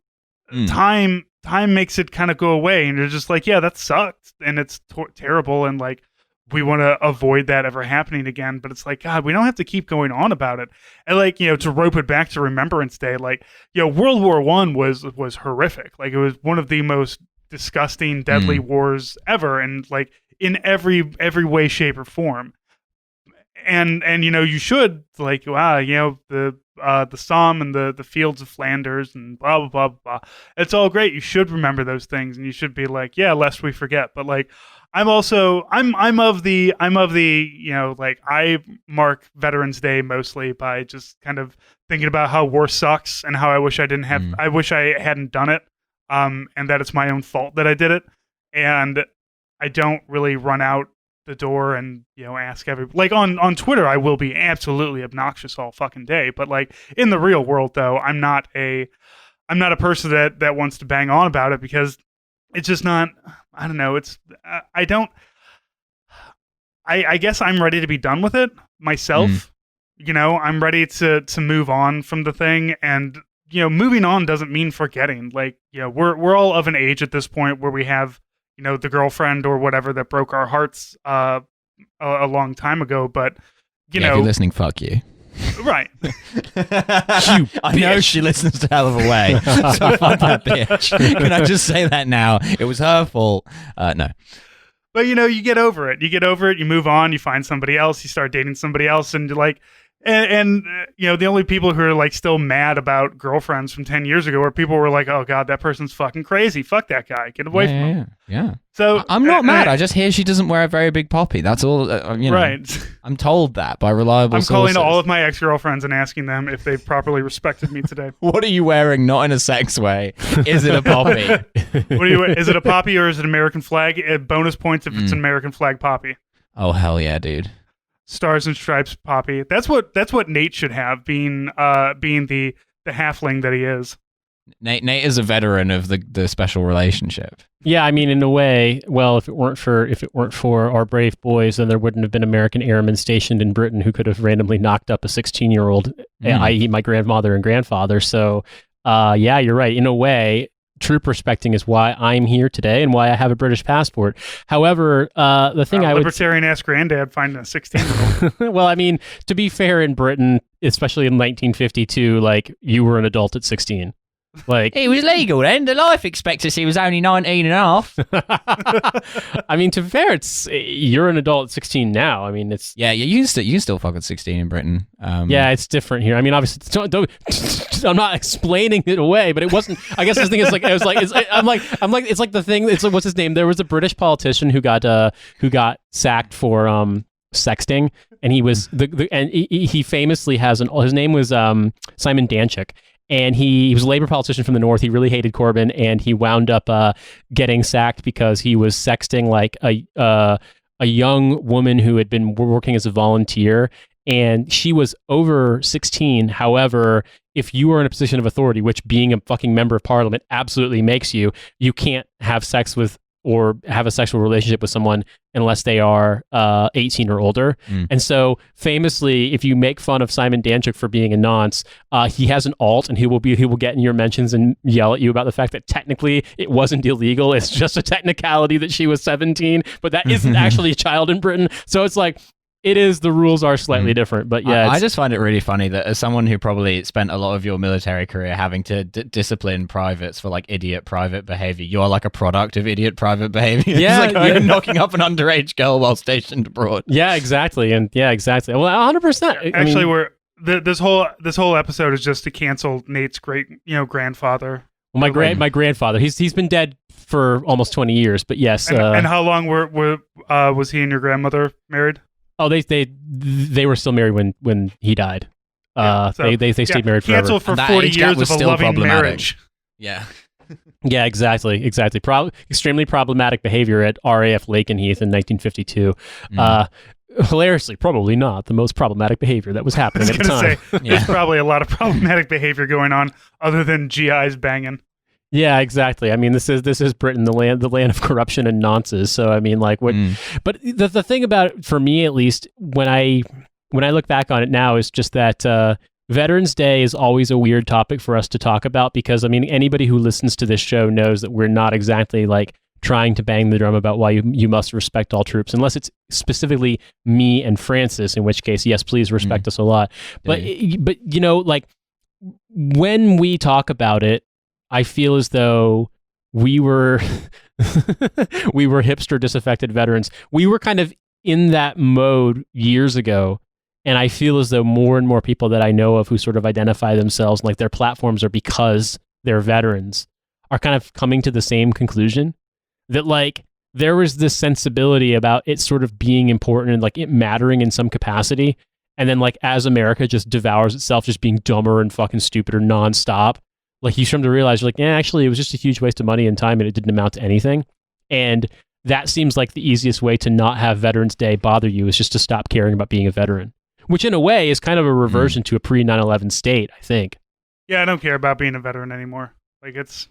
time makes it kind of go away, and you're just like, yeah, that sucked, and it's terrible, and like we want to avoid that ever happening again. But it's like, God, we don't have to keep going on about it. And like, to rope it back to Remembrance Day, like, World War I was horrific. Like, it was one of the most disgusting, deadly wars ever, and like in every way, shape, or form. and you should like, wow, the Somme and the fields of Flanders and blah blah blah blah. It's all great. You should remember those things, and you should be like, yeah, lest we forget. But like, I'm of the like, I mark Veterans Day mostly by just kind of thinking about how war sucks and how I wish I wish I hadn't done it, and that it's my own fault that I did it, and I don't really run out the door and ask like on Twitter I will be absolutely obnoxious all fucking day, but like in the real world though I'm not a person that wants to bang on about it, because it's just not, I don't know, it's I guess I'm ready to be done with it myself. I'm ready to move on from the thing, and moving on doesn't mean forgetting. Like we're all of an age at this point where we have the girlfriend or whatever that broke our hearts a long time ago. But, if you're listening, fuck you. Right. I know she listens to Hell of a Way, so fuck that bitch. Can I just say that now? It was her fault. No. But, you get over it. You move on, you find somebody else, you start dating somebody else, and you're like, and the only people who are like still mad about girlfriends from 10 years ago are people who were like, oh God, that person's fucking crazy. Fuck that guy. Get away from him. Yeah. So I'm not mad. I just hear she doesn't wear a very big poppy. That's all. Right. I'm told that by reliable I'm sources. calling all of my ex-girlfriends and asking them if they've properly respected me today. What are you wearing? Not in a sex way. Is it a poppy? Is it a poppy or is it American flag? Bonus points if it's an American flag poppy. Oh hell yeah, dude. Stars and Stripes poppy. That's what Nate should have, being the halfling that he is. Nate is a veteran of the special relationship. Yeah, I mean, in a way, well, if it weren't for our brave boys, then there wouldn't have been American airmen stationed in Britain who could have randomly knocked up a 16-year-old, i.e., my grandmother and grandfather. So, yeah, you're right. In a way, troop respecting is why I'm here today and why I have a British passport. However, the thing I would libertarian-ass granddad finding a 16-year-old. Well, I mean, to be fair, in Britain, especially in 1952, like, you were an adult at 16. Like, it was legal then. The life expectancy was only 19 and a half. I mean, to be fair, you're an adult at 16 now. I mean, it's yeah. You can still fuck at 16 in Britain. Yeah, it's different here. I mean, obviously, I'm not explaining it away, but it wasn't. I guess the thing is like it's like the thing. It's like, what's his name? There was a British politician who got sacked for sexting, and he was and he famously has his name was Simon Danchik. And he was a Labour politician from the north. He really hated Corbyn, and he wound up getting sacked because he was sexting like a young woman who had been working as a volunteer, and she was over 16. However, if you are in a position of authority, which being a fucking member of parliament absolutely makes you, you can't have sex with or have a sexual relationship with someone unless they are 18 or older. And so famously, if you make fun of Simon Danchik for being a nonce, he has an alt, and he will get in your mentions and yell at you about the fact that technically it wasn't illegal. It's just a technicality that she was 17, but that isn't actually a child in Britain. So it's like, it is, the rules are slightly different, but yeah. I just find it really funny that as someone who probably spent a lot of your military career having to discipline privates for like idiot private behavior, you're like a product of idiot private behavior. Yeah, it's like knocking up an underage girl while stationed abroad. Yeah, exactly. And yeah, exactly. Well, 100%. Actually, this whole episode is just to cancel Nate's great grandfather. Well, my grandfather, he's been dead for almost 20 years, but yes. And how long was he and your grandmother married? Oh, they were still married when he died. They stayed married forever. Canceled for 40 years of a loving marriage. Yeah. Yeah, exactly. Extremely problematic behavior at RAF Lakenheath in 1952. Hilariously, probably not the most problematic behavior that was happening at the time. There's probably a lot of problematic behavior going on other than GIs banging. Yeah, exactly. I mean, this is Britain, the land of corruption and nonsense. So I mean, like, what? But the thing about it, for me at least, when I look back on it now, is just that Veterans Day is always a weird topic for us to talk about, because I mean, anybody who listens to this show knows that we're not exactly like trying to bang the drum about why you must respect all troops, unless it's specifically me and Francis, in which case, yes, please respect us a lot. But like, when we talk about it, I feel as though we were hipster disaffected veterans. We were kind of in that mode years ago And I feel as though more and more people that I know of who sort of identify themselves like their platforms are because they're veterans are kind of coming to the same conclusion that like there was this sensibility about it sort of being important and like it mattering in some capacity. And then like as America just devours itself, just being dumber and fucking stupider nonstop, like you start to realize you're like, yeah, actually it was just a huge waste of money and time and it didn't amount to anything. And that seems like the easiest way to not have Veterans Day bother you is just to stop caring about being a veteran. Which in a way is kind of a reversion to a pre-9/11 state, I think. Yeah, I don't care about being a veteran anymore. Like don't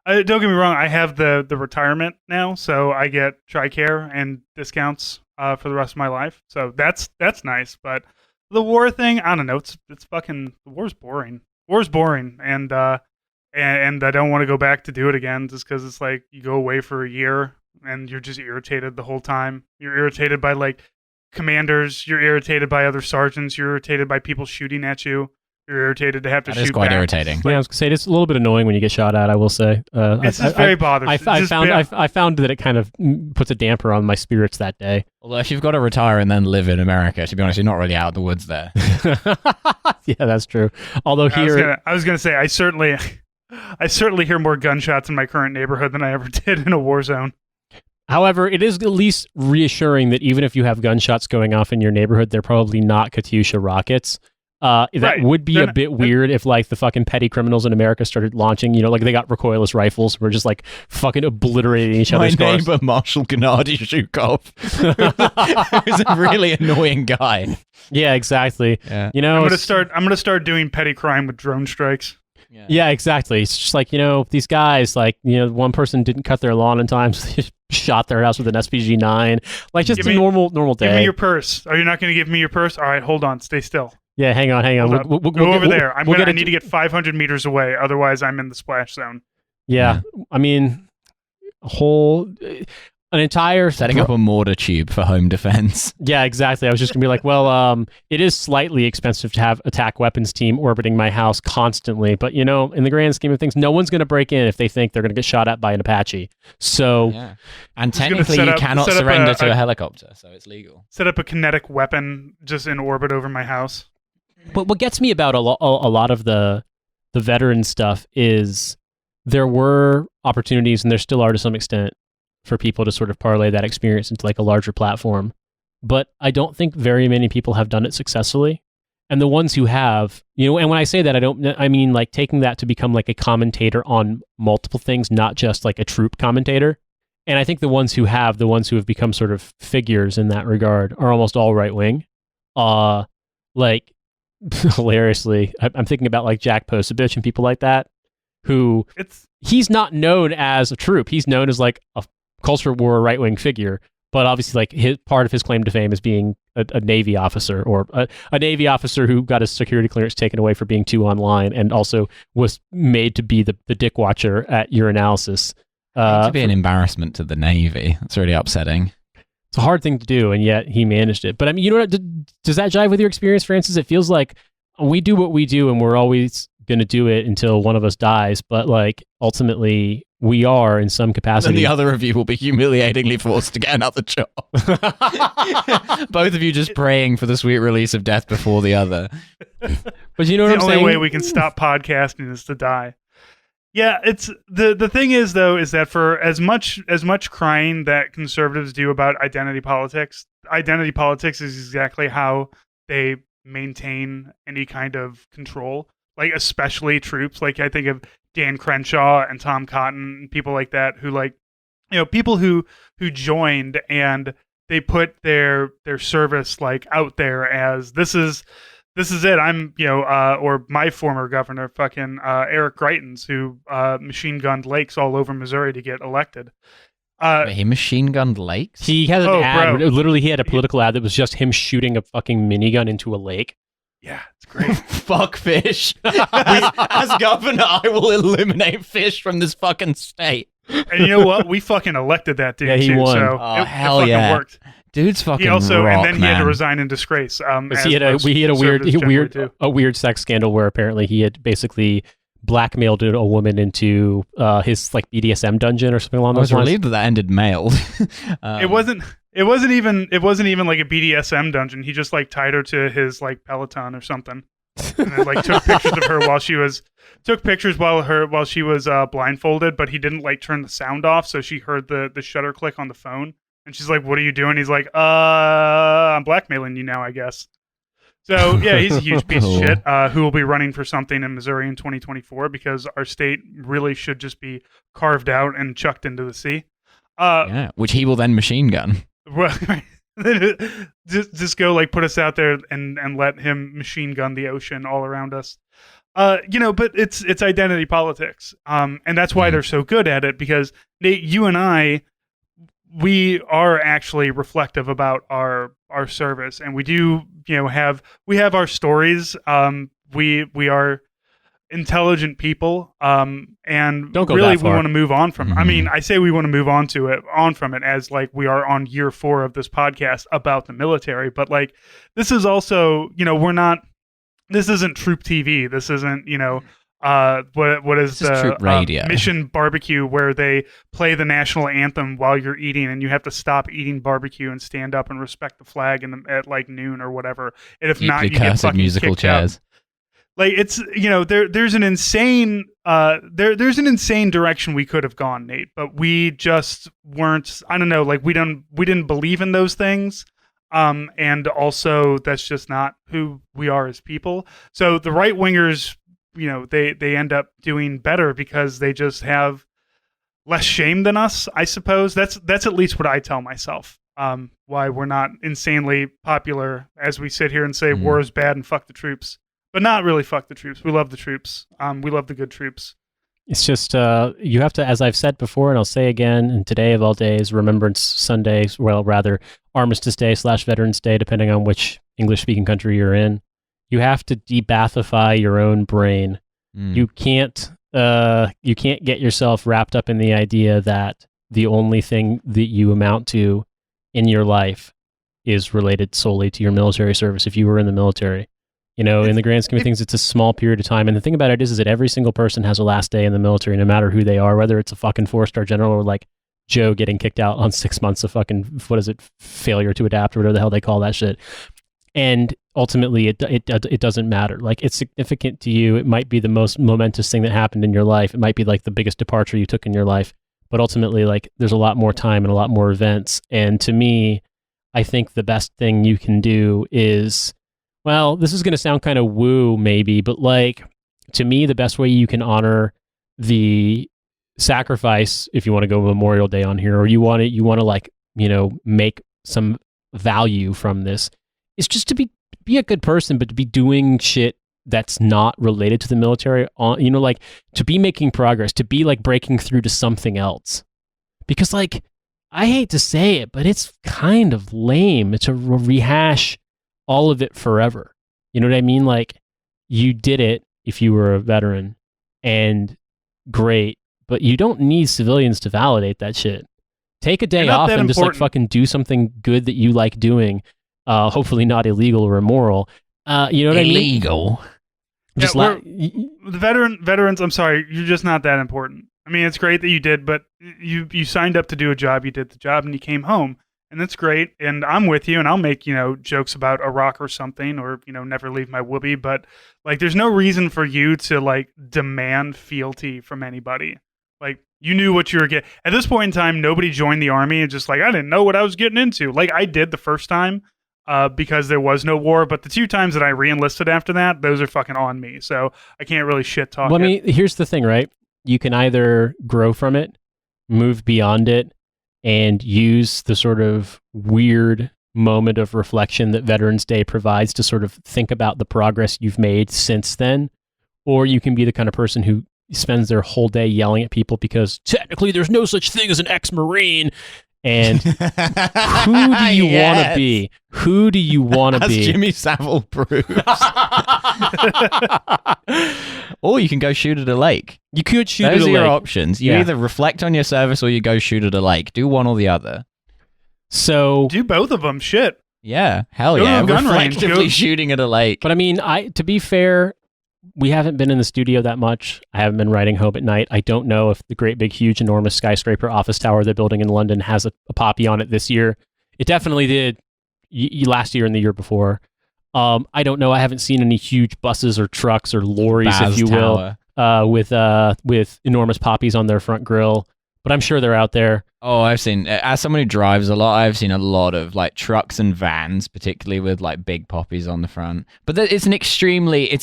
get me wrong, I have the retirement now, so I get TRICARE and discounts for the rest of my life. So that's nice. But the war thing, I don't know. It's fucking, the war's boring. War's boring, and I don't want to go back to do it again just because it's like you go away for a year and you're just irritated the whole time. You're irritated by like commanders, you're irritated by other sergeants, you're irritated by people shooting at you, you're irritated to have to shoot back. That is quite irritating. Yeah, I was gonna say it's a little bit annoying when you get shot at. I will say, it's just very bothersome. I found that it kind of puts a damper on my spirits that day. Although if you've got to retire and then live in America, to be honest, you're not really out of the woods there. Yeah, that's true. Although here, I was gonna say I certainly hear more gunshots in my current neighborhood than I ever did in a war zone. However, it is at least reassuring that even if you have gunshots going off in your neighborhood, they're probably not Katyusha rockets. That would be a bit weird if like the fucking petty criminals in America started launching, like they got recoilless rifles. We're just like fucking obliterating each other's cars. My neighbor, Marshal Gennady Zhukov, who's a really annoying guy. Yeah, exactly. Yeah. I'm gonna start doing petty crime with drone strikes. Yeah, exactly. It's just like, these guys, like, one person didn't cut their lawn in time, so they just shot their house with an SPG-9. Like, just a normal day. Give me your purse. Are you not going to give me your purse? All right, hold on. Stay still. Yeah, hang on. We'll go over there. I need to get 500 meters away. Otherwise, I'm in the splash zone. Yeah. I mean, an entire setting up a mortar tube for home defense. Yeah, exactly. I was just gonna be like, well, it is slightly expensive to have attack weapons team orbiting my house constantly, but in the grand scheme of things, no one's gonna break in if they think they're gonna get shot at by an Apache. So, yeah. And technically, you cannot surrender to a helicopter, so it's legal. Set up a kinetic weapon just in orbit over my house. But what gets me about a lot of the veteran stuff is there were opportunities, and there still are to some extent, for people to sort of parlay that experience into like a larger platform. But I don't think very many people have done it successfully. And the ones who have, and when I say that, I mean like taking that to become like a commentator on multiple things, not just like a troop commentator. And I think the ones who have become sort of figures in that regard are almost all right wing. Like hilariously, I'm thinking about like Jack Posevich and people like that, who he's not known as a troop. He's known as like a culture war right-wing figure, but obviously like part of his claim to fame is being a Navy officer, or a Navy officer who got his security clearance taken away for being too online, and also was made to be the dick watcher at Urinalysis. To be an embarrassment to the Navy. That's really upsetting. It's a hard thing to do, and yet he managed it. But I mean, does that jive with your experience, Francis? It feels like we do what we do, and we're always going to do it until one of us dies, but like ultimately we are in some capacity. And the other of you will be humiliatingly forced to get another job. Both of you just praying for the sweet release of death before the other. But you know what I'm saying? The only way we can stop podcasting is to die. Yeah, it's the thing is though, is that for as much crying that conservatives do about identity politics is exactly how they maintain any kind of control. Like especially troops, like I think of Dan Crenshaw and Tom Cotton and people like that who like, people who joined and they put their service like out there as this is it. I'm or my former governor, fucking Eric Greitens, who machine gunned lakes all over Missouri to get elected. He machine gunned lakes? He had an ad. Literally, he had a political ad that was just him shooting a fucking minigun into a lake. Yeah, it's great. Fuck fish. As governor, I will eliminate fish from this fucking state. And you know what? We fucking elected that dude. Yeah, he won. So hell it yeah, worked. Dude's fucking. He also, rock, and then man. he had to resign in disgrace. He had a weird sex scandal where apparently he had basically blackmailed a woman into his like BDSM dungeon or something along those lines. I was relieved that ended mailed. It wasn't It wasn't even like a BDSM dungeon. He just like tied her to his like Peloton or something, and then like took pictures of her while she was blindfolded. But he didn't like turn the sound off, so she heard the shutter click on the phone, and she's like, "What are you doing?" He's like, I'm blackmailing you now, I guess." So yeah, he's a huge piece of shit who will be running for something in Missouri in 2024 because our state really should just be carved out and chucked into the sea. Yeah, which he will then machine gun. Well, just go like put us out there and let him machine gun the ocean all around us. But it's identity politics. And that's why they're so good at it, because Nate, you and I, we are actually reflective about our service, and we do, have our stories. We are intelligent people, and Don't go really that far. we want to move on from. I mean, I say we want to move on from it as like we are on year 4 of this podcast about the military, but like this is also, this isn't Troop TV. This isn't, what is This is Troop Radio. Mission Barbecue, where they play the national anthem while you're eating, and you have to stop eating barbecue and stand up and respect the flag at like noon or whatever. And if not, you get fucking musical kicked out. chairs. Like it's, there's an insane there's an insane direction we could have gone, Nate, but we just weren't. I don't know, like we didn't believe in those things. And also that's just not who we are as people. So the right wingers, they end up doing better because they just have less shame than us, I suppose. That's at least what I tell myself. Why we're not insanely popular as we sit here and say war is bad and fuck the troops. But not really fuck the troops. We love the troops. We love the good troops. It's just, you have to, as I've said before, and I'll say again, and today of all days, Remembrance Sunday, well, rather, Armistice Day / Veterans Day, depending on which English-speaking country you're in, you have to debathify your own brain. You can't get yourself wrapped up in the idea that the only thing that you amount to in your life is related solely to your military service if you were in the military. In the grand scheme of things, it's a small period of time. And the thing about it is that every single person has a last day in the military, no matter who they are, whether it's a fucking 4-star general or like Joe getting kicked out on 6 months of fucking, failure to adapt or whatever the hell they call that shit. And ultimately, it doesn't matter. Like, it's significant to you. It might be the most momentous thing that happened in your life. It might be like the biggest departure you took in your life. But ultimately, like, there's a lot more time and a lot more events. And to me, I think the best thing you can do is, well, this is going to sound kind of woo maybe, but like, to me, the best way you can honor the sacrifice, if you want to go Memorial Day on here, or you want to like, make some value from this, is just to be a good person, but to be doing shit that's not related to the military, like to be making progress, to be like breaking through to something else. Because like, I hate to say it, but it's kind of lame to rehash all of it forever. You know what I mean? Like, you did it if you were a veteran, and great, but you don't need civilians to validate that shit. Take a day off and just like fucking do something good that you like doing. Hopefully not illegal or immoral. You know what I mean? Illegal. Just the veterans, I'm sorry, you're just not that important. I mean, it's great that you did, but you signed up to do a job, you did the job, and you came home. And that's great, and I'm with you, and I'll make, jokes about Iraq or something, or, never leave my whoopee, but, like, there's no reason for you to, like, demand fealty from anybody. Like, you knew what you were getting. At this point in time, nobody joined the army, and just, like, I didn't know what I was getting into. Like, I did the first time, because there was no war, but the 2 times that I re-enlisted after that, those are fucking on me, so I can't really shit talk Well, I mean, here's the thing, right? You can either grow from it, move beyond it, and use the sort of weird moment of reflection that Veterans Day provides to sort of think about the progress you've made since then. Or you can be the kind of person who spends their whole day yelling at people because technically there's no such thing as an ex-Marine. And who do you want to be? Who do you want to be? As Jimmy Savile proves. Or you can go shoot at a lake. You could shoot at a lake. Those are your lake. options. You either reflect on your service or you go shoot at a lake. Do one or the other. So do both of them. Shit. Yeah. Hell Go yeah. to a gun range. Reflectively shooting at a lake. But I mean, to be fair, we haven't been in the studio that much. I haven't been writing home at night. I don't know if the great big huge enormous skyscraper office tower they're building in London has a poppy on it this year. It definitely did last year and the year before. I don't know. I haven't seen any huge buses or trucks or lorries, Baz if you Tower. will, with enormous poppies on their front grill. But I'm sure they're out there. Oh, I've seen, as someone who drives a lot, I've seen a lot of like trucks and vans, particularly with like big poppies on the front. But it's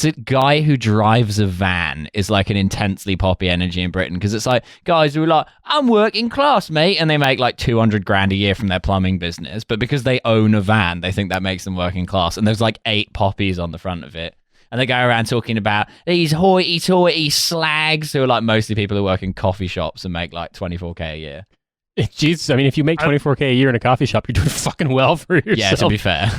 a guy who drives a van is like an intensely poppy energy in Britain, because it's like guys who are like, I'm working class, mate, and they make like 200 grand a year from their plumbing business. But because they own a van, they think that makes them working class. And there's like 8 poppies on the front of it. And they go around talking about these hoity-toity slags who are like mostly people who work in coffee shops and make like 24K a year. Jesus, I mean, if you make 24K a year in a coffee shop, you're doing fucking well for yourself. Yeah, to be fair.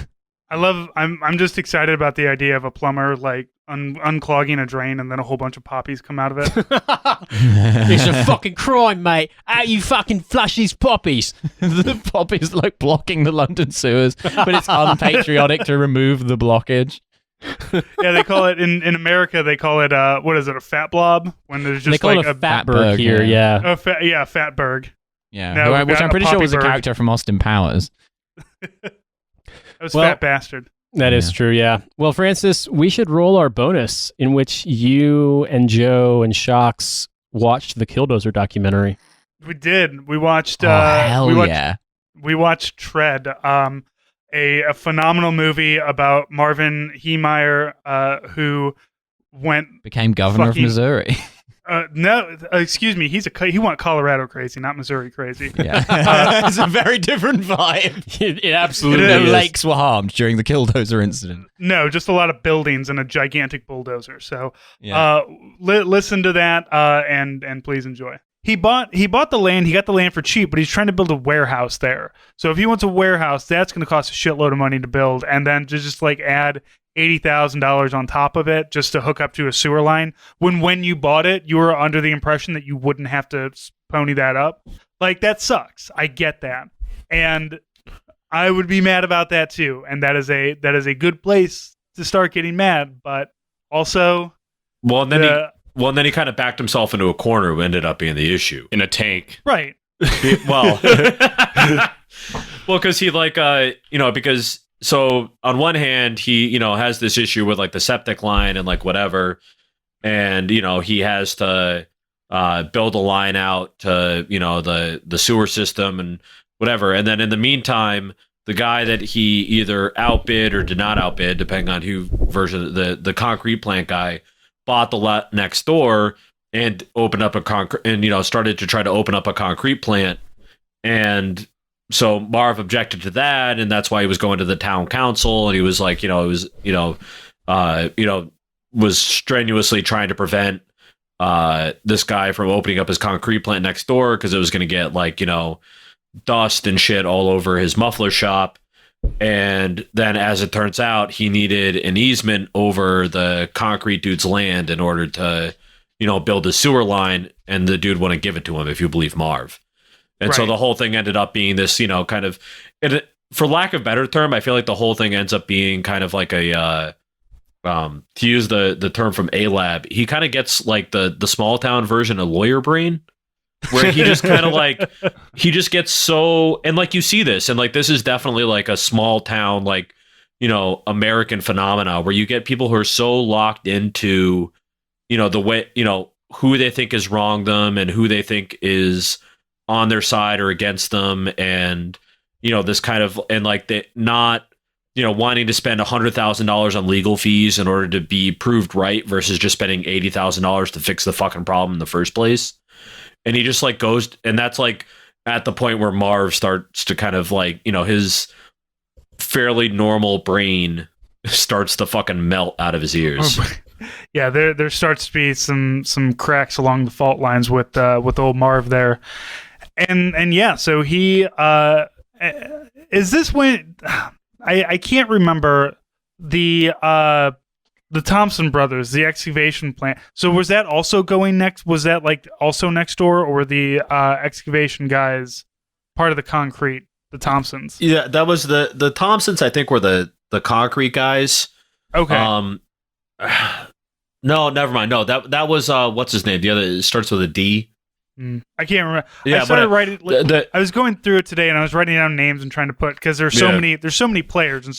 I'm just excited about the idea of a plumber like unclogging a drain and then a whole bunch of poppies come out of it. It's a fucking crime, mate. How you fucking flush these poppies? The poppies like blocking the London sewers, but it's unpatriotic to remove the blockage. Yeah, they call it in America. They call it what is it? A fat blob when there's just They call like it a fatberg here. yeah. Yeah. a fatberg. Yeah, No, we've which got I'm a pretty sure was a Poppyberg. character from Austin Powers. That was Well- fat bastard. That is true, yeah. Well, Francis, we should roll our bonus in which you and Joe and Shocks watched the Killdozer documentary. We did. We watched. Hell we watched, yeah. We watched Tread, a phenomenal movie about Marvin Heemeyer, who went. Became governor fucking- of Missouri. No, excuse me. He went Colorado crazy, not Missouri crazy. Yeah. It's a very different vibe. It absolutely It No is. lakes were harmed during the Killdozer incident. No, just a lot of buildings and a gigantic bulldozer. So, Yeah. listen to that and please enjoy. He bought the land. He got the land for cheap, but he's trying to build a warehouse there. So if he wants a warehouse, that's going to cost a shitload of money to build, and then to just like add $80,000 on top of it just to hook up to a sewer line. When you bought it, you were under the impression that you wouldn't have to pony that up. Like, that sucks. I get that, and I would be mad about that too. And that is a good place to start getting mad, but also Well, and then he kind of backed himself into a corner, who ended up being the issue. In a tank. right. Well, because he because so on one hand he has this issue with like the septic line and like whatever, and he has to build a line out to the sewer system and whatever, and then in the meantime the guy that he either outbid or did not outbid, depending on who version, the concrete plant guy, bought the lot next door and opened up started to try to open up a concrete plant. And so Marv objected to that, and that's why he was going to the town council, and he was like, was strenuously trying to prevent this guy from opening up his concrete plant next door because it was going to get dust and shit all over his muffler shop. And then, as it turns out, he needed an easement over the concrete dude's land in order to, build a sewer line, and the dude wouldn't give it to him, if you believe Marv. And so Right. the whole thing ended up being this, kind of, for lack of a better term, I feel like the whole thing ends up being kind of like a, to use the term from A-Lab, he kind of gets like the small town version of Lawyer Brain, where he just kind of he just gets so, and like you see this, and like this is definitely like a small town, like, American phenomena, where you get people who are so locked into, the way, who they think is wrong them and who they think is on their side or against them. And, this kind of, and like they not, wanting to spend $100,000 on legal fees in order to be proved right versus just spending $80,000 to fix the fucking problem in the first place. And he just like goes, and that's like at the point where Marv starts to kind of like, his fairly normal brain starts to fucking melt out of his ears. Yeah, there starts to be some cracks along the fault lines with old Marv there, and yeah, so he is this when I can't remember the Thompson brothers, the excavation plant. So was that also going next? Was that like also next door, or were the excavation guys part of the concrete? The Thompsons. Yeah, that was the Thompsons, I think, were the concrete guys. Okay. No, never mind. No, that was what's his name? The other, it starts with a D. I can't remember. Yeah, I started but writing. I was going through it today, and I was writing down names and trying to put because there's so many. There's so many players and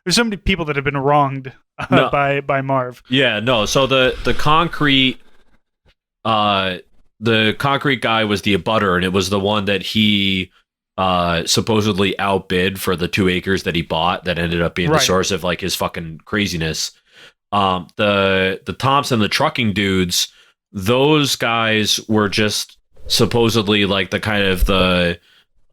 there's so many people that have been wronged by Marv. Yeah, no. So the concrete guy was the abutter, and it was the one that he supposedly outbid for the 2 acres that he bought. That ended up being the source of like his fucking craziness. The Thompson, the trucking dudes, those guys were just supposedly like the kind of the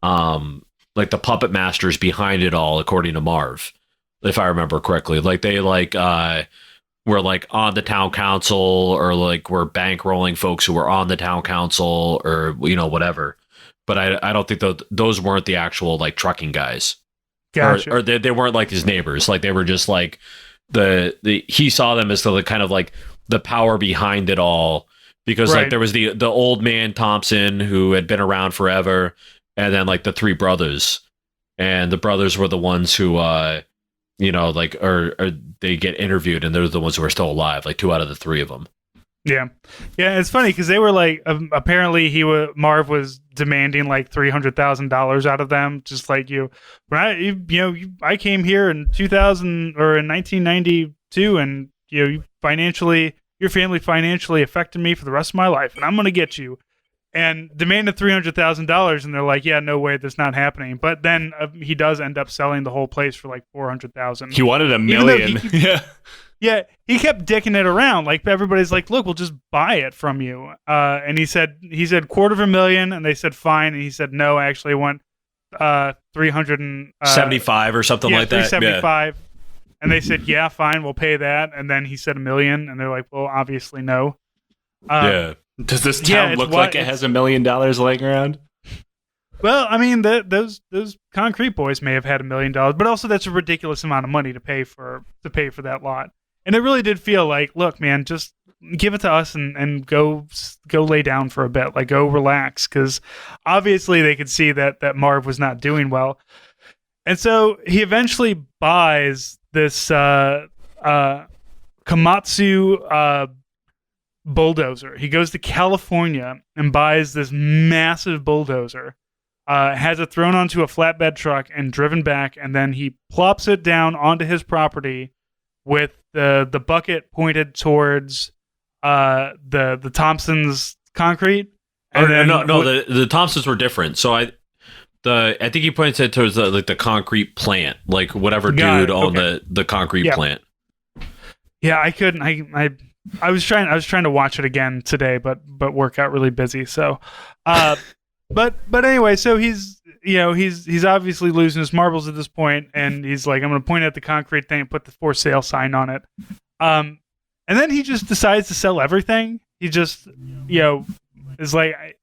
puppet masters behind it all, according to Marv, if I remember correctly. Like they were like on the town council, or like were bankrolling folks who were on the town council, or whatever. But I don't think those weren't the actual like trucking guys. Gotcha. Or they weren't like his neighbors. Like they were just like he saw them as the kind of like the power behind it all, because like there was the old man Thompson who had been around forever, and then like the 3 brothers, and the brothers were the ones who or they get interviewed, and they're the ones who are still alive, like 2 out of the 3 of them. Yeah, it's funny because they were like, apparently Marv was demanding like $300,000 out of them, just like you. I came here in 2000 or in 1992, and your family financially affected me for the rest of my life, and I'm gonna get you. And demanded $300,000, and they're like, yeah, no way, that's not happening. But then he does end up selling the whole place for like $400,000. He wanted $1 million. Yeah, he kept dicking it around. Like everybody's like, "Look, we'll just buy it from you." And he said $250,000, and they said fine. And he said no, I actually want 375 or something like that. 375. And they said, yeah, fine, we'll pay that. And then he said $1 million, and they're like, well, obviously no. Does this town look like it has $1 million laying around? Well, I mean, those concrete boys may have had $1 million, but also that's a ridiculous amount of money to pay for that lot. And it really did feel like, look, man, just give it to us and go lay down for a bit, like go relax, because obviously they could see that Marv was not doing well. And so he eventually buys this Komatsu bulldozer. He goes to California and buys this massive bulldozer, has it thrown onto a flatbed truck and driven back, and then he plops it down onto his property with the bucket pointed towards the Thompson's concrete. And the Thompsons were different. So I think he pointed it towards the concrete plant, like whatever dude owned the concrete plant. Yeah, I couldn't. I was trying to watch it again today, but work got really busy. So, but anyway, so he's obviously losing his marbles at this point, and he's like, I'm going to point at the concrete thing and put the for sale sign on it. And then he just decides to sell everything. He just, is like,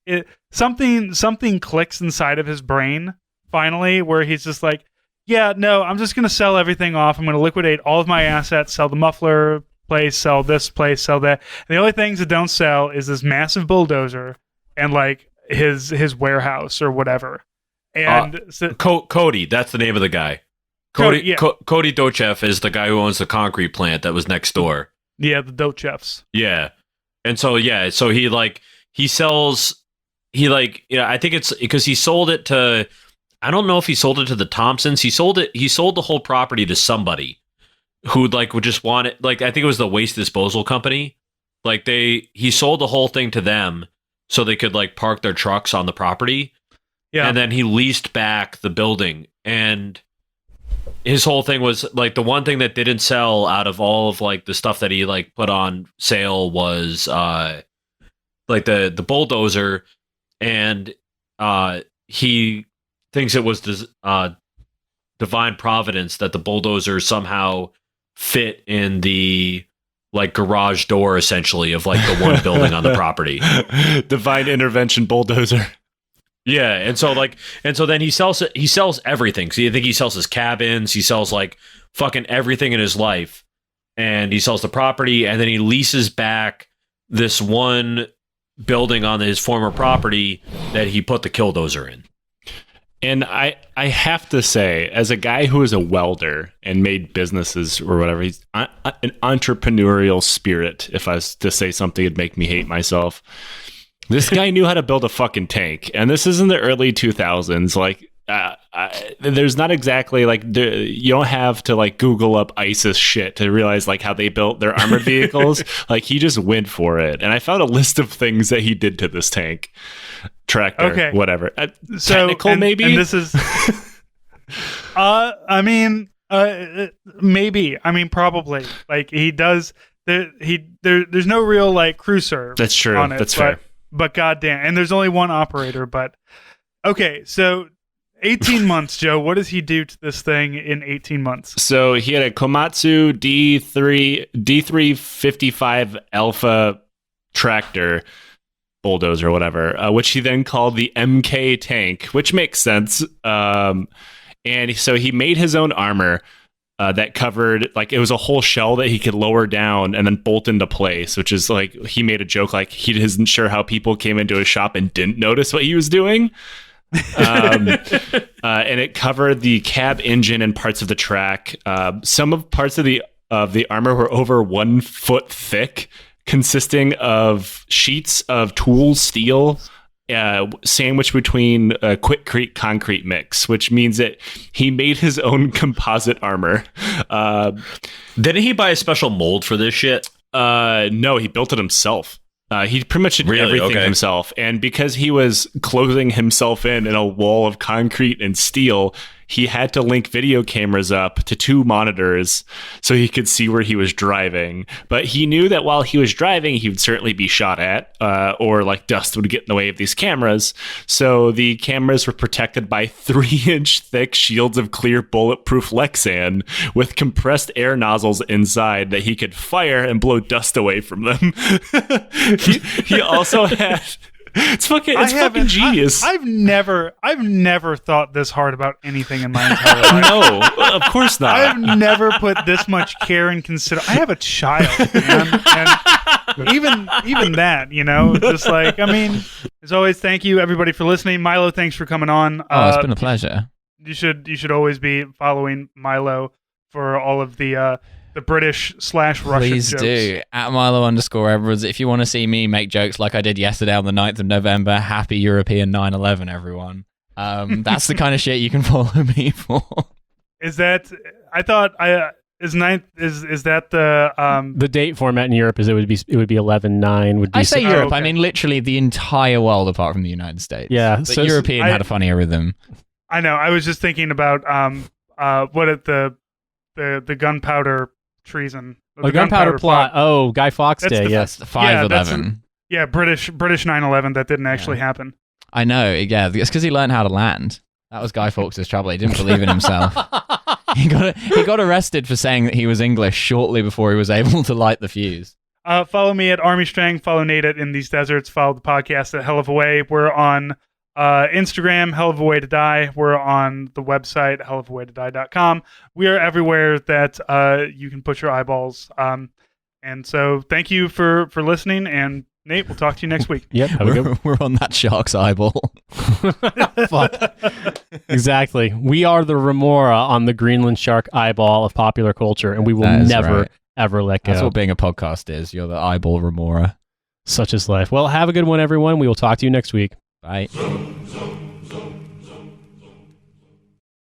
something clicks inside of his brain finally, where he's just like, yeah, no, I'm just going to sell everything off. I'm going to liquidate all of my assets, sell the muffler place, sell this place, sell that. And the only things that don't sell is this massive bulldozer and like his warehouse or whatever. And Cody, that's the name of the guy. Cody Dochev is the guy who owns the concrete plant that was next door. Yeah, the Dochevs. Yeah. And so he sells, I think it's because he sold it to, I don't know if he sold it to the Thompsons. He sold the whole property to somebody who would just want it. Like, I think it was the waste disposal company. Like he sold the whole thing to them so they could like park their trucks on the property. Yeah. And then he leased back the building, and his whole thing was like the one thing that didn't sell out of all of like the stuff that he like put on sale was like the bulldozer, and he thinks it was divine providence that the bulldozer somehow fit in the like garage door essentially of like the one building on the property. Divine intervention bulldozer. Yeah, and so then he sells everything. So you think he sells his cabins, he sells like fucking everything in his life, and he sells the property, and then he leases back this one building on his former property that he put the killdozer in. And I have to say, as a guy who is a welder and made businesses or whatever, he's an entrepreneurial spirit. If I was to say something, it'd make me hate myself. This guy knew how to build a fucking tank, and this is in the early 2000s. Like, there's not exactly like you don't have to like Google up ISIS shit to realize like how they built their armored vehicles. Like, he just went for it, and I found a list of things that he did to this tank, tractor, Okay. whatever. So, Technical, maybe. And this is, I mean, maybe. I mean, probably. Like, he does. There's no real like crew serve. That's true. On it, That's fair. But goddamn, and there's only one operator. But okay, so 18 months, Joe. What does he do to this thing in 18 months? So he had a Komatsu D355 Alpha tractor, bulldozer, whatever, which he then called the MK tank, which makes sense. And so he made his own armor that covered, like, it was a whole shell that he could lower down and then bolt into place, which is like, he made a joke like he isn't sure how people came into his shop and didn't notice what he was doing. And it covered the cab, engine, and parts of the track. Some of parts of the armor were over 1 foot thick, consisting of sheets of tool steel sandwiched between a quickcrete concrete mix, which means that he made his own composite armor. Didn't he buy a special mold for this shit? No, he built it himself. He pretty much did everything himself. And because he was closing himself in a wall of concrete and steel, he had to link video cameras up to 2 monitors so he could see where he was driving. But he knew that while he was driving, he would certainly be shot at, or like dust would get in the way of these cameras. So the cameras were protected by 3-inch thick shields of clear bulletproof Lexan with compressed air nozzles inside that he could fire and blow dust away from them. he also had... It's fucking genius. I've never thought this hard about anything in my entire life. No, of course not. I've never put this much care and consider. I have a child, man, and even that, you know, just like, I mean, as always, thank you everybody for listening. Milo, thanks for coming on. It's been a pleasure. You should always be following Milo for all of the British/Russian Please jokes. do. At Milo_Edwards. If you want to see me make jokes like I did yesterday on the 9th of November, happy European 9/11, everyone. That's the kind of shit you can follow me for. Is that, I thought, is that The date format in Europe is it would be 11/9 would be. I say Europe. okay. I mean literally the entire world apart from the United States. Yeah, But so European had a funnier rhythm. I know. I was just thinking about the gunpowder treason. The gunpowder plot. Oh, Guy Fawkes That's Day. the- Yes. 5/11. Yeah, British 9/11 that didn't actually happen. I know. Yeah, it's because he learned how to land. That was Guy Fawkes' trouble. He didn't believe in himself. He got arrested for saying that he was English shortly before he was able to light the fuse. Follow me at Army Strang. Follow Nate at In These Deserts. Follow the podcast at Hell of a Way. We're on Instagram, Hell of a Way to Die. We're on the website, hellofawaytodie.com. We are everywhere that you can put your eyeballs. And so thank you for listening. And Nate, we'll talk to you next week. Yep. Have a good We're on that shark's eyeball. Fuck. Exactly. We are the remora on the Greenland shark eyeball of popular culture, and we will That is never, right. ever let go. That's what being a podcast is. You're the eyeball remora. Such is life. Well, have a good one, everyone. We will talk to you next week. Bye.